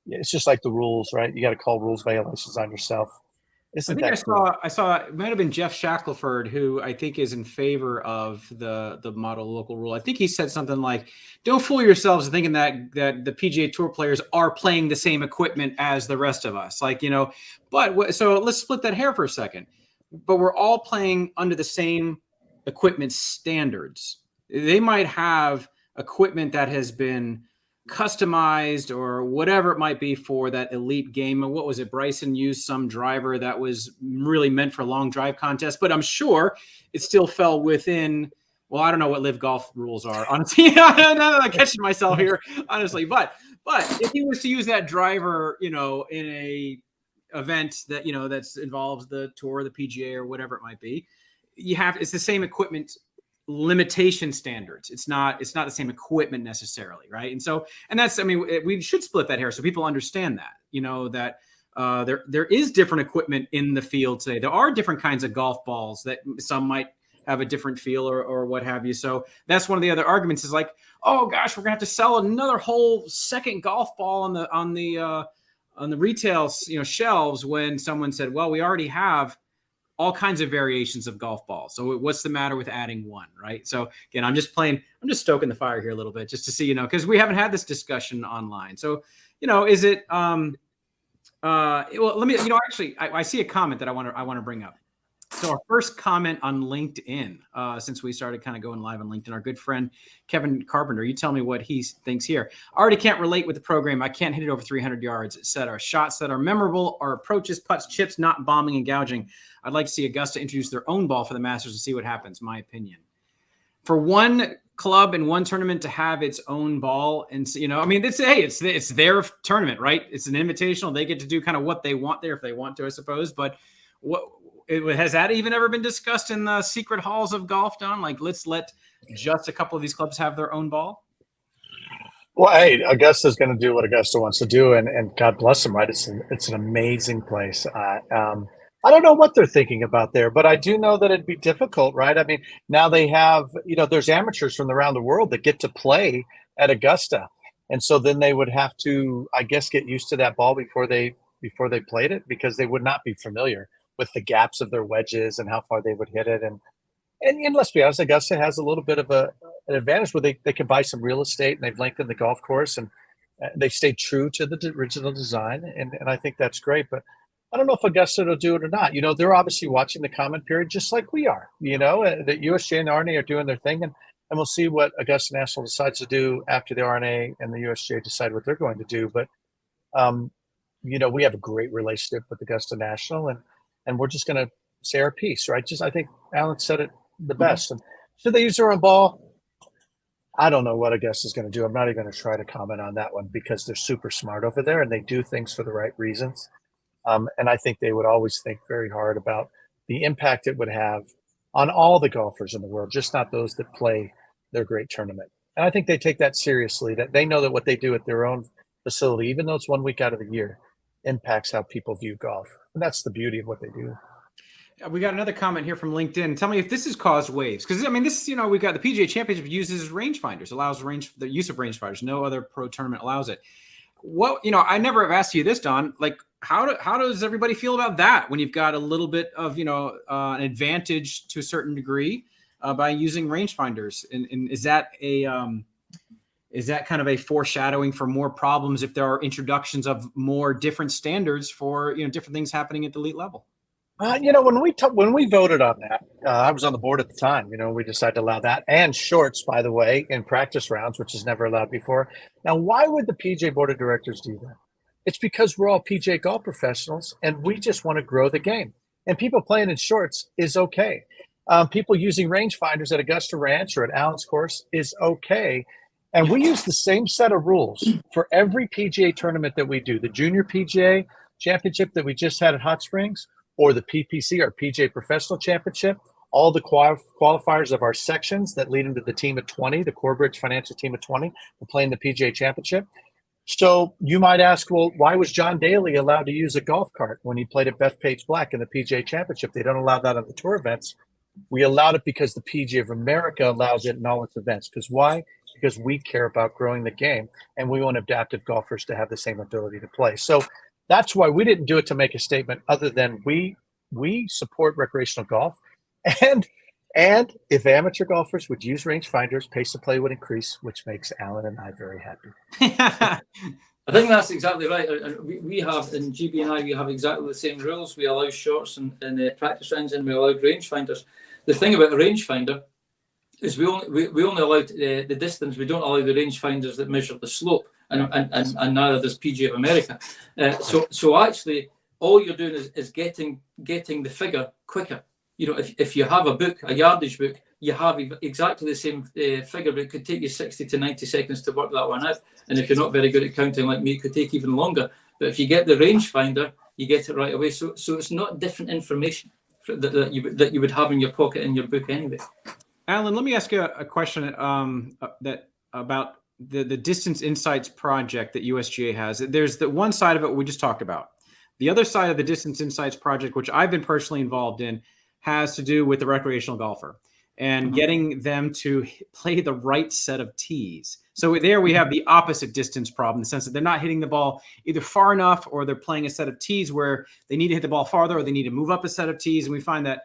it's just like the rules, right? You got to call rules violations on yourself. I saw it might have been Jeff Shackelford, who I think is in favor of the model local rule. I think he said something like, don't fool yourselves thinking that the PGA Tour players are playing the same equipment as the rest of us. So let's split that hair for a second. But we're all playing under the same equipment standards. They might have equipment that has been customized or whatever it might be for that elite game. And what was it? Bryson used some driver that was really meant for long drive contests, but I'm sure it still fell within, well, I don't know what live golf rules are, honestly. I'm catching myself here, honestly. But if he was to use that driver, in a event that, that involves the tour, the PGA or whatever it might be, it's the same equipment limitation standards. It's not the same equipment necessarily, right? And that's, we should split that hair so people understand that, that there is different equipment in the field today. There are different kinds of golf balls that some might have a different feel or what have you. So that's one of the other arguments is like, oh gosh, we're gonna have to sell another whole second golf ball on the retail shelves, when someone said, well, we already have all kinds of variations of golf balls. So what's the matter with adding one, right? So again, I'm just stoking the fire here a little bit just to see, because we haven't had this discussion online. So, is it, well, let me, actually, I see a comment that I want to bring up. So our first comment on LinkedIn, since we started kind of going live on LinkedIn, our good friend Kevin Carpenter, you tell me what he thinks here. I already can't relate with the program. I can't hit it over 300 yards, etc. Shots that are memorable, our approaches, putts, chips, not bombing and gouging. I'd like to see Augusta introduce their own ball for the Masters and see what happens, my opinion. For one club in one tournament to have its own ball, and I mean, it's their tournament, right? It's an invitational. They get to do kind of what they want there if they want to, I suppose. But has that even ever been discussed in the secret halls of golf, Don? Like, let's let just a couple of these clubs have their own ball? Well, hey, Augusta's going to do what Augusta wants to do, and God bless them, right? It's an amazing place. I don't know what they're thinking about there, but I do know that it'd be difficult, right? I mean, now they have, there's amateurs from around the world that get to play at Augusta. And so then they would have to, I guess, get used to that ball before they played it, because they would not be familiar with the gaps of their wedges and how far they would hit it. And let's be honest, Augusta has a little bit of an advantage where they can buy some real estate, and they've lengthened the golf course, and they stayed true to the original design. And I think that's great. But I don't know if Augusta will do it or not. They're obviously watching the comment period just like we are. The USGA and the R&A are doing their thing, and we'll see what Augusta National decides to do after the R&A and the USGA decide what they're going to do. But, we have a great relationship with Augusta National, and we're just going to say our piece, right? I think Alan said it the best. And should they use their own ball? I don't know what Augusta's going to do. I'm not even going to try to comment on that one, because they're super smart over there and they do things for the right reasons. And I think they would always think very hard about the impact it would have on all the golfers in the world, just not those that play their great tournament. And I think they take that seriously, that they know that what they do at their own facility, even though it's 1 week out of the year, impacts how people view golf. And that's the beauty of what they do. We got another comment here from LinkedIn. Tell me if this has caused waves. Because, this, we got the PGA Championship uses rangefinders, allows the use of rangefinders. No other pro tournament allows it. I never have asked you this, Don. Like, how does everybody feel about that when you've got a little bit of, an advantage to a certain degree by using rangefinders? And is that kind of a foreshadowing for more problems if there are introductions of more different standards for, different things happening at the elite level? When we voted on that, I was on the board at the time. We decided to allow that, and shorts, by the way, in practice rounds, which is never allowed before. Now, why would the PGA Board of Directors do that? It's because we're all PGA golf professionals, and we just want to grow the game. And people playing in shorts is okay. People using rangefinders at Augusta Ranch or at Allen's course is okay. And we use the same set of rules for every PGA tournament that we do. The Junior PGA Championship that we just had at Hot Springs, or the PPC, our PGA Professional Championship, all the qualifiers of our sections that lead into the team of 20, the Corebridge Financial Team of 20, we're playing the PGA Championship. So you might ask, well, why was John Daly allowed to use a golf cart when he played at Bethpage Black in the PGA Championship? They don't allow that on the tour events. We allowed it because the PGA of America allows it in all its events. Because why? Because we care about growing the game, and we want adaptive golfers to have the same ability to play. So that's why we didn't do it to make a statement other than we support recreational golf. And if amateur golfers would use rangefinders, pace of play would increase, which makes Alan and I very happy. I think that's exactly right. We have, in GB and I, we have exactly the same rules. We allow shorts in practice rounds, and we allow rangefinders. The thing about a rangefinder is we only allow the distance. We don't allow the rangefinders that measure the slope, and neither does PGA of America. So actually, all you're doing is getting the figure quicker. If you have a yardage book, you have exactly the same figure, but it could take you 60 to 90 seconds to work that one out. And if you're not very good at counting like me, it could take even longer. But if you get the rangefinder, you get it right away. So it's not different information that you would have in your pocket in your book anyway. Alan, let me ask you a question about the Distance Insights project that USGA has. There's the one side of it we just talked about. The other side of the Distance Insights project, which I've been personally involved in, has to do with the recreational golfer and getting them to play the right set of tees. So there we have the opposite distance problem, in the sense that they're not hitting the ball either far enough, or they're playing a set of tees where they need to hit the ball farther, or they need to move up a set of tees. And we find that,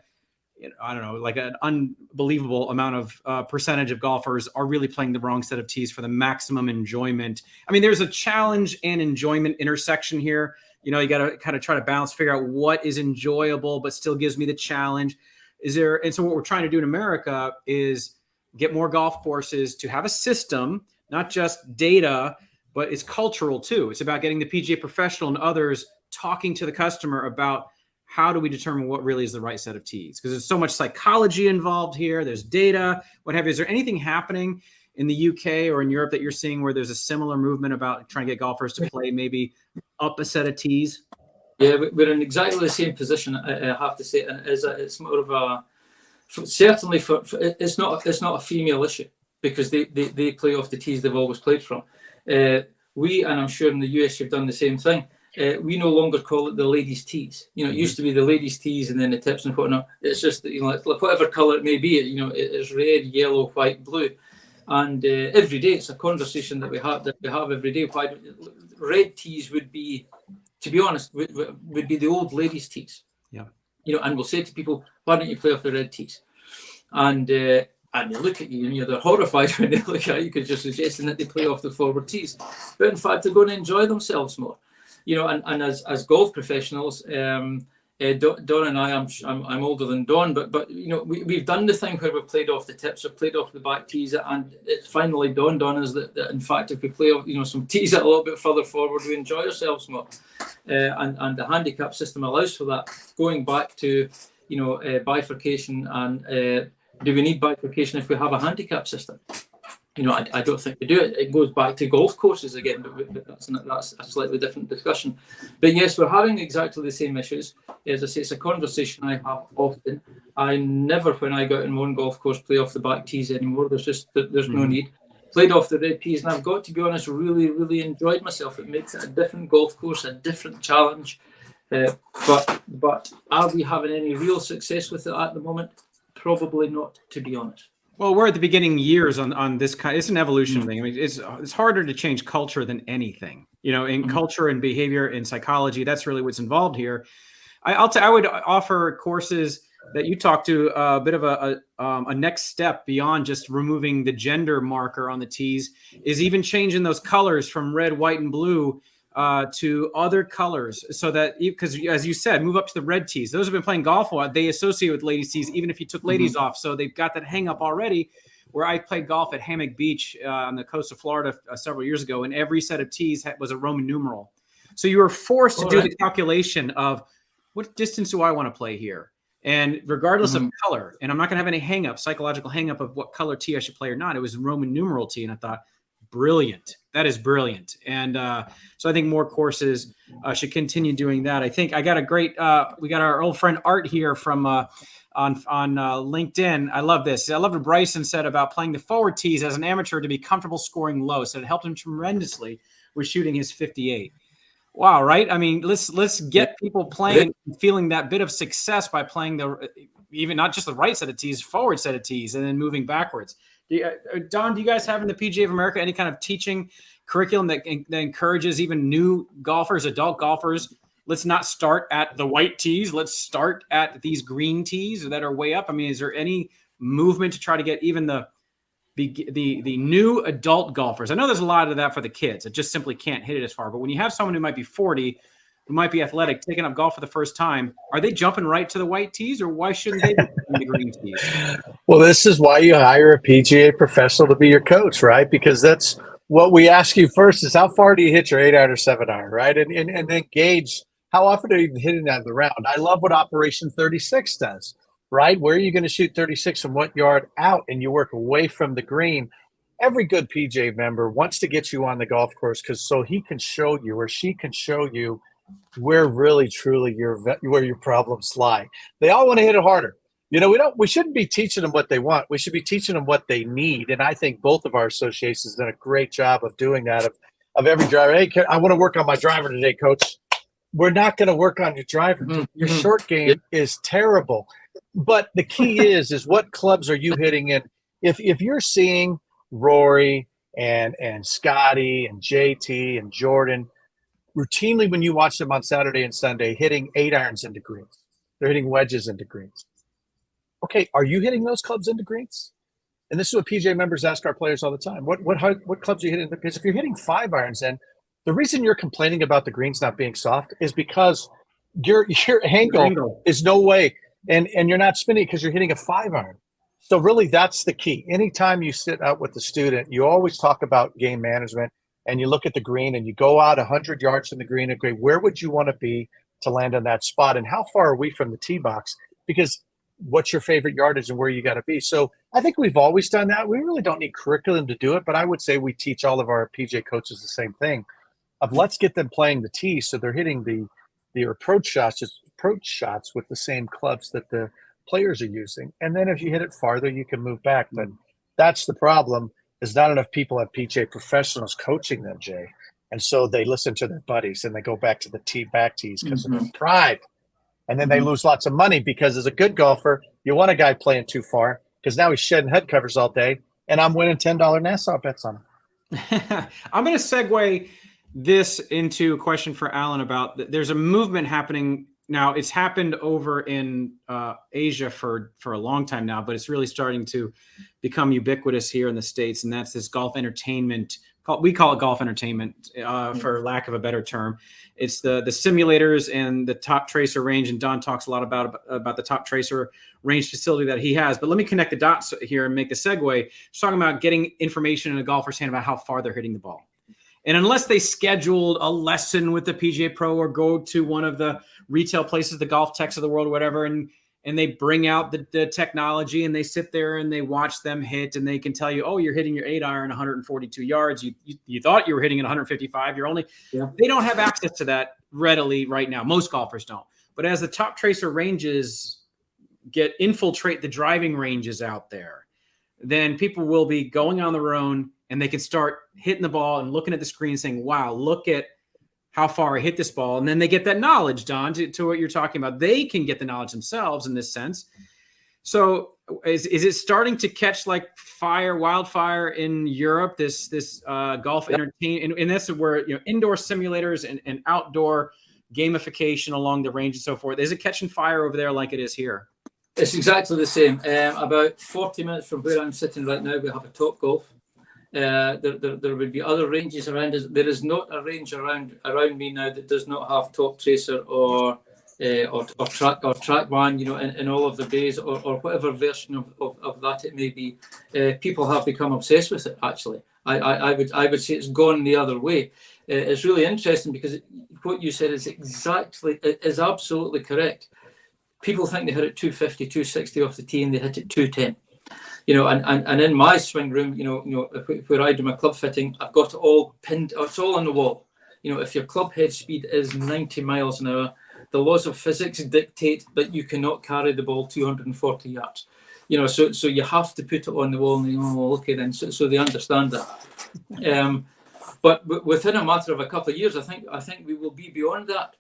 I don't know, like an unbelievable amount of percentage of golfers are really playing the wrong set of tees for the maximum enjoyment. I mean, there's a challenge and enjoyment intersection here. You know, you got to kind of try to balance, figure out what is enjoyable, but still gives me the challenge. And so what we're trying to do in America is get more golf courses to have a system, not just data, but it's cultural too. It's about getting the PGA professional and others talking to the customer about how do we determine what really is the right set of tees? Because there's so much psychology involved here. There's data, what have you. Is there anything happening in the UK or in Europe that you're seeing where there's a similar movement about trying to get golfers to play maybe up a set of tees? Yeah, we're in exactly the same position, I have to say, and it's more of a certainly for it's not a female issue because they play off the tees they've always played from. We, and I'm sure in the US you've done the same thing. We no longer call it the ladies' tees. You know, it used to be the ladies' tees and then the tips and whatnot. It's just, you know, whatever color it may be. You know, it's red, yellow, white, blue, and every day it's a conversation that we have every day. Why red tees would be, to be honest, would be the old ladies' tees. Yeah. You know, and we'll say to people, why don't you play off the red tees? And they look at you and they're horrified when they look at you because you're suggesting that they play off the forward tees. But in fact, they're going to enjoy themselves more. You know, and as golf professionals, Don and I'm older than Don, but you know, we've done the thing where we've played off the tips or played off the back tees, and it finally dawned on us that in fact, if we play off, you know, some tees a little bit further forward, we enjoy ourselves more. And the handicap system allows for that. Going back to, you know, bifurcation, and do we need bifurcation if we have a handicap system? You know, I don't think we do it. It goes back to golf courses again, but that's a slightly different discussion. But yes, we're having exactly the same issues. As I say, it's a conversation I have often. I never, when I go in one golf course, play off the back tees anymore. There's no need. Played off the red tees, and I've got to be honest, really, really enjoyed myself. It makes it a different golf course, a different challenge. But are we having any real success with it at the moment? Probably not, to be honest. Well, we're at the beginning years on this kind. It's an evolution thing. I mean, it's harder to change culture than anything. You know, in culture and behavior and psychology, that's really what's involved here. I would offer courses that you talk to a bit of a next step beyond just removing the gender marker on the tees, is even changing those colors from red, white, and blue to other colors, so that, because as you said, move up to the red tees. Those have been playing golf a while. They associate with ladies tees, even if you took ladies off. So they've got that hang up already. Where I played golf at Hammock Beach on the coast of Florida several years ago, and every set of tees was a Roman numeral. So you were forced to do the calculation of what distance do I want to play here, and regardless of color. And I'm not going to have any psychological hang up of what color tee I should play or not. It was Roman numeral tee, and I thought, brilliant. That is brilliant. And so I think more courses should continue doing that. I think I got a great, we got our old friend Art here from on LinkedIn. I love this. I love what Bryson said about playing the forward tees as an amateur to be comfortable scoring low. So it helped him tremendously with shooting his 58. Wow. Right. I mean, let's get people playing and feeling that bit of success by playing even not just the right set of tees, forward set of tees, and then moving backwards. Don, do you guys have in the PGA of America any kind of teaching curriculum that encourages even new golfers, adult golfers? Let's not start at the white tees. Let's start at these green tees that are way up. I mean, is there any movement to try to get even the new adult golfers? I know there's a lot of that for the kids that just simply can't hit it as far. But when you have someone who might be 40, who might be athletic, taking up golf for the first time, are they jumping right to the white tees, or why shouldn't they be in the green tees? Well, this is why you hire a PGA professional to be your coach, right? Because that's what we ask you first is how far do you hit your 8-iron or 7-iron, right? And then gauge how often are you hitting that in the round. I love what Operation 36 does, right? Where are you going to shoot 36 and what yard out, and you work away from the green. Every good PGA member wants to get you on the golf course so he can show you, or she can show you, where really truly where your problems lie. They all want to hit it harder. You know, we shouldn't be teaching them what they want. We should be teaching them what they need. And I think both of our associations have done a great job of doing that. Of every driver, hey, I want to work on my driver today, coach. We're not going to work on your driver. Your short game is terrible. But the key is what clubs are you hitting in? If you're seeing Rory and Scotty and JT and Jordan routinely, when you watch them on Saturday and Sunday, hitting 8-irons into greens, they're hitting wedges into greens. Okay, are you hitting those clubs into greens? And this is what PGA members ask our players all the time. What clubs are you hitting? Because if you're hitting 5-irons in, The reason you're complaining about the greens not being soft is because your angle is no way, and you're not spinning because you're hitting a 5-iron. So really, that's the key. Anytime you sit out with the student, you always talk about game management, and you look at the green and you go out 100 yards from the green and agree, where would you want to be to land on that spot, and how far are we from the tee box? Because what's your favorite yardage and where you got to be. So I think we've always done that. We really don't need curriculum to do it, but I would say we teach all of our PGA coaches the same thing of let's get them playing the tee so they're hitting the approach shots with the same clubs that the players are using. And then if you hit it farther, you can move back. But that's the problem, is not enough people have PGA professionals coaching them, Jay. And so they listen to their buddies and they go back to the back tees because of their pride. And then they lose lots of money because as a good golfer, you want a guy playing too far because now he's shedding head covers all day, and I'm winning $10 Nassau bets on him. I'm going to segue this into a question for Alan about there's a movement happening now. It's happened over in Asia for a long time now, but it's really starting to become ubiquitous here in the States, and that's this golf entertainment. We call it golf entertainment for lack of a better term. It's the simulators and the Top Tracer range, and Don talks a lot about the Top Tracer range facility that he has. But let me connect the dots here and make the segue. Just talking about getting information in a golfer's hand about how far they're hitting the ball. And unless they scheduled a lesson with the PGA Pro or go to one of the retail places, the Golf Techs of the world, or whatever, and they bring out the technology and they sit there and they watch them hit, and they can tell you, oh, you're hitting your 8-iron 142 yards. You thought you were hitting it 155. They don't have access to that readily right now. Most golfers don't. But as the Top Tracer ranges infiltrate the driving ranges out there, then people will be going on their own and they can start hitting the ball and looking at the screen saying, wow, look at how far I hit this ball. And then they get that knowledge, Don, to what you're talking about. They can get the knowledge themselves in this sense. So is it starting to catch like wildfire in Europe, this golf entertainment? And that's where, indoor simulators and outdoor gamification along the range and so forth. Is it catching fire over there like it is here? It's exactly the same. About 40 minutes from where I'm sitting right now, we have a Top Golf. There would be other ranges around us. There is not a range around me now that does not have Top Tracer or Track One, in all of the bays or whatever version of that it may be. People have become obsessed with it. Actually, I would say it's gone the other way. It's really interesting because what you said is absolutely correct. People think they hit it 250, 260 off the tee, and they hit it 210. And in my swing room, where I do my club fitting, I've got it all pinned. It's all on the wall. If your club head speed is 90 miles an hour, the laws of physics dictate that you cannot carry the ball 240 yards. So you have to put it on the wall, and okay then. So they understand that. But within a matter of a couple of years, I think we will be beyond that.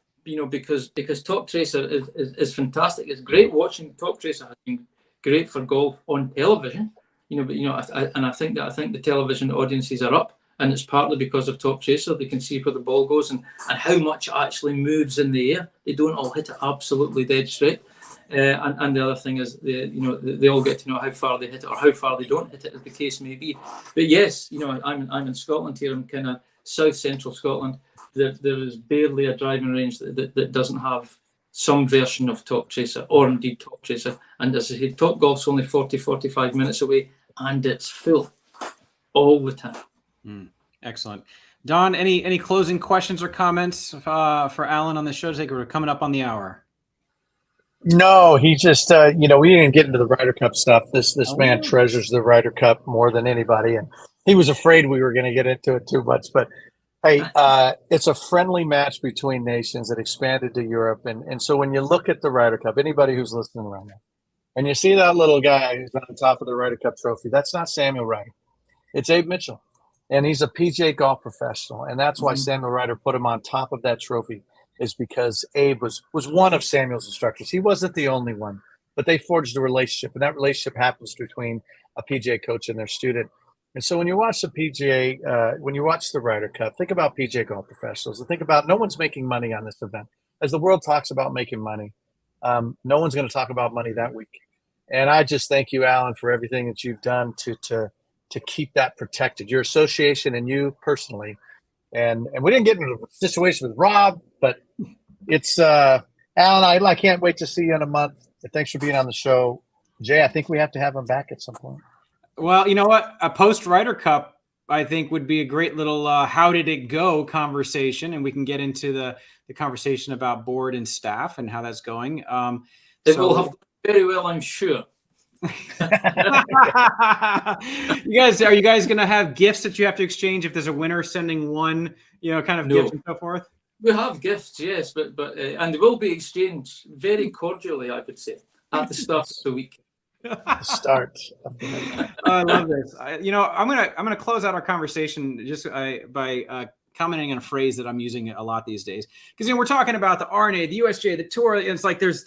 Because Top Tracer is fantastic. It's great watching. Top Tracer has been great for golf on television, I think the television audiences are up, and it's partly because of Top Tracer. They can see where the ball goes and how much it actually moves in the air. They don't all hit it absolutely dead straight. And the other thing is, they all get to know how far they hit it or how far they don't hit it, as the case may be. But yes, I'm in Scotland here. I'm kind of south central Scotland. There is barely a driving range that doesn't have some version of Top Tracer or indeed Top Tracer. And as I said, Top Golf's only 40-45 minutes away, and it's full all the time. Excellent. Don, any closing questions or comments for Alan on the show today? We're coming up on the hour. No, he just, we didn't get into the Ryder Cup stuff. This man treasures the Ryder Cup more than anybody. And he was afraid we were going to get into it too much, but hey, it's a friendly match between nations that expanded to Europe. And so when you look at the Ryder Cup, anybody who's listening right now, and you see that little guy who's on top of the Ryder Cup trophy, that's not Samuel Ryder. It's Abe Mitchell. And he's a PGA golf professional. And that's why Samuel Ryder put him on top of that trophy, is because Abe was one of Samuel's instructors. He wasn't the only one, but they forged a relationship. And that relationship happens between a PGA coach and their student. And so when you watch the PGA, when you watch the Ryder Cup, think about PGA golf professionals and think about no one's making money on this event. As the world talks about making money, no one's going to talk about money that week. And I just thank you, Alan, for everything that you've done to keep that protected. Your association and you personally And we didn't get into a situation with Rob, but it's Alan, I can't wait to see you in a month. Thanks for being on the show. Jay, I think we have to have him back at some point. Well, you know what? A post Ryder Cup, I think, would be a great little how did it go conversation, and we can get into the conversation about board and staff and how that's going. It will have very well, I'm sure. Are you guys going to have gifts that you have to exchange if there's a winner sending one, kind of gift and so forth? We have gifts, yes, but and they will be exchanged very cordially, I would say, at the start of the week. Start. I love this. I'm gonna close out our conversation just by commenting on a phrase that I'm using a lot these days, because we're talking about the RNA, the USGA, the tour. And it's like there's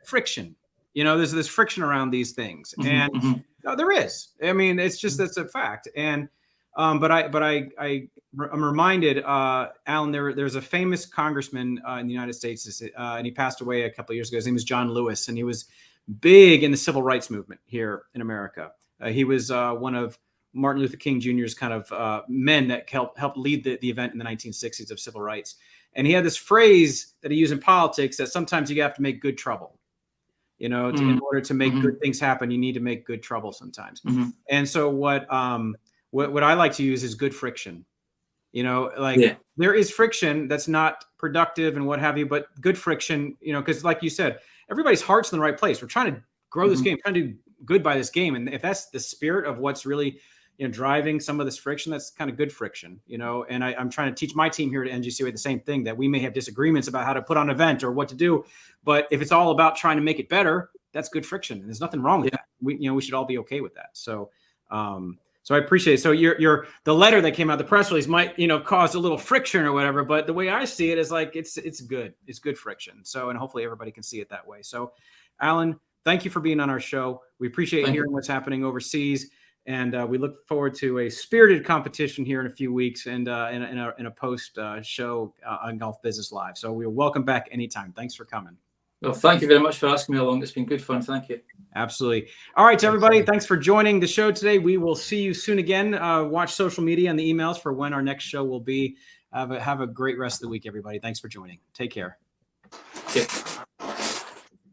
friction. There's this friction around these things, and no, there is. I mean, it's just that's a fact. And but I'm reminded, Alan, there's a famous congressman in the United States, and he passed away a couple of years ago. His name was John Lewis, and he was big in the civil rights movement here in America. He was one of Martin Luther King Jr.'s kind of men that helped lead the event in the 1960s of civil rights. And he had this phrase that he used in politics that sometimes you have to make good trouble. In order to make good things happen, you need to make good trouble sometimes. And so what I like to use is good friction. There is friction that's not productive and what have you, but good friction, because like you said, everybody's heart's in the right place. We're trying to grow this game, trying to do good by this game. And if that's the spirit of what's really, driving some of this friction, that's kind of good friction, and I'm trying to teach my team here at NGCOA the same thing, that we may have disagreements about how to put on an event or what to do. But if it's all about trying to make it better, that's good friction. And there's nothing wrong with that. We should all be okay with that. So I appreciate it. So the letter that came out, the press release might, cause a little friction or whatever, but the way I see it is like, it's good. It's good friction. So, and hopefully everybody can see it that way. So Alan, thank you for being on our show. We appreciate hearing what's happening overseas. And we look forward to a spirited competition here in a few weeks and in a post show on Golf Business Live. So we're welcome back anytime. Thanks for coming. Well, thank you very much for asking me along. It's been good fun. Thank you. Absolutely. All right, to everybody, thanks for joining the show today. We will see you soon again. Watch social media and the emails for when our next show will be. Have a great rest of the week, everybody. Thanks for joining. Take care. Okay.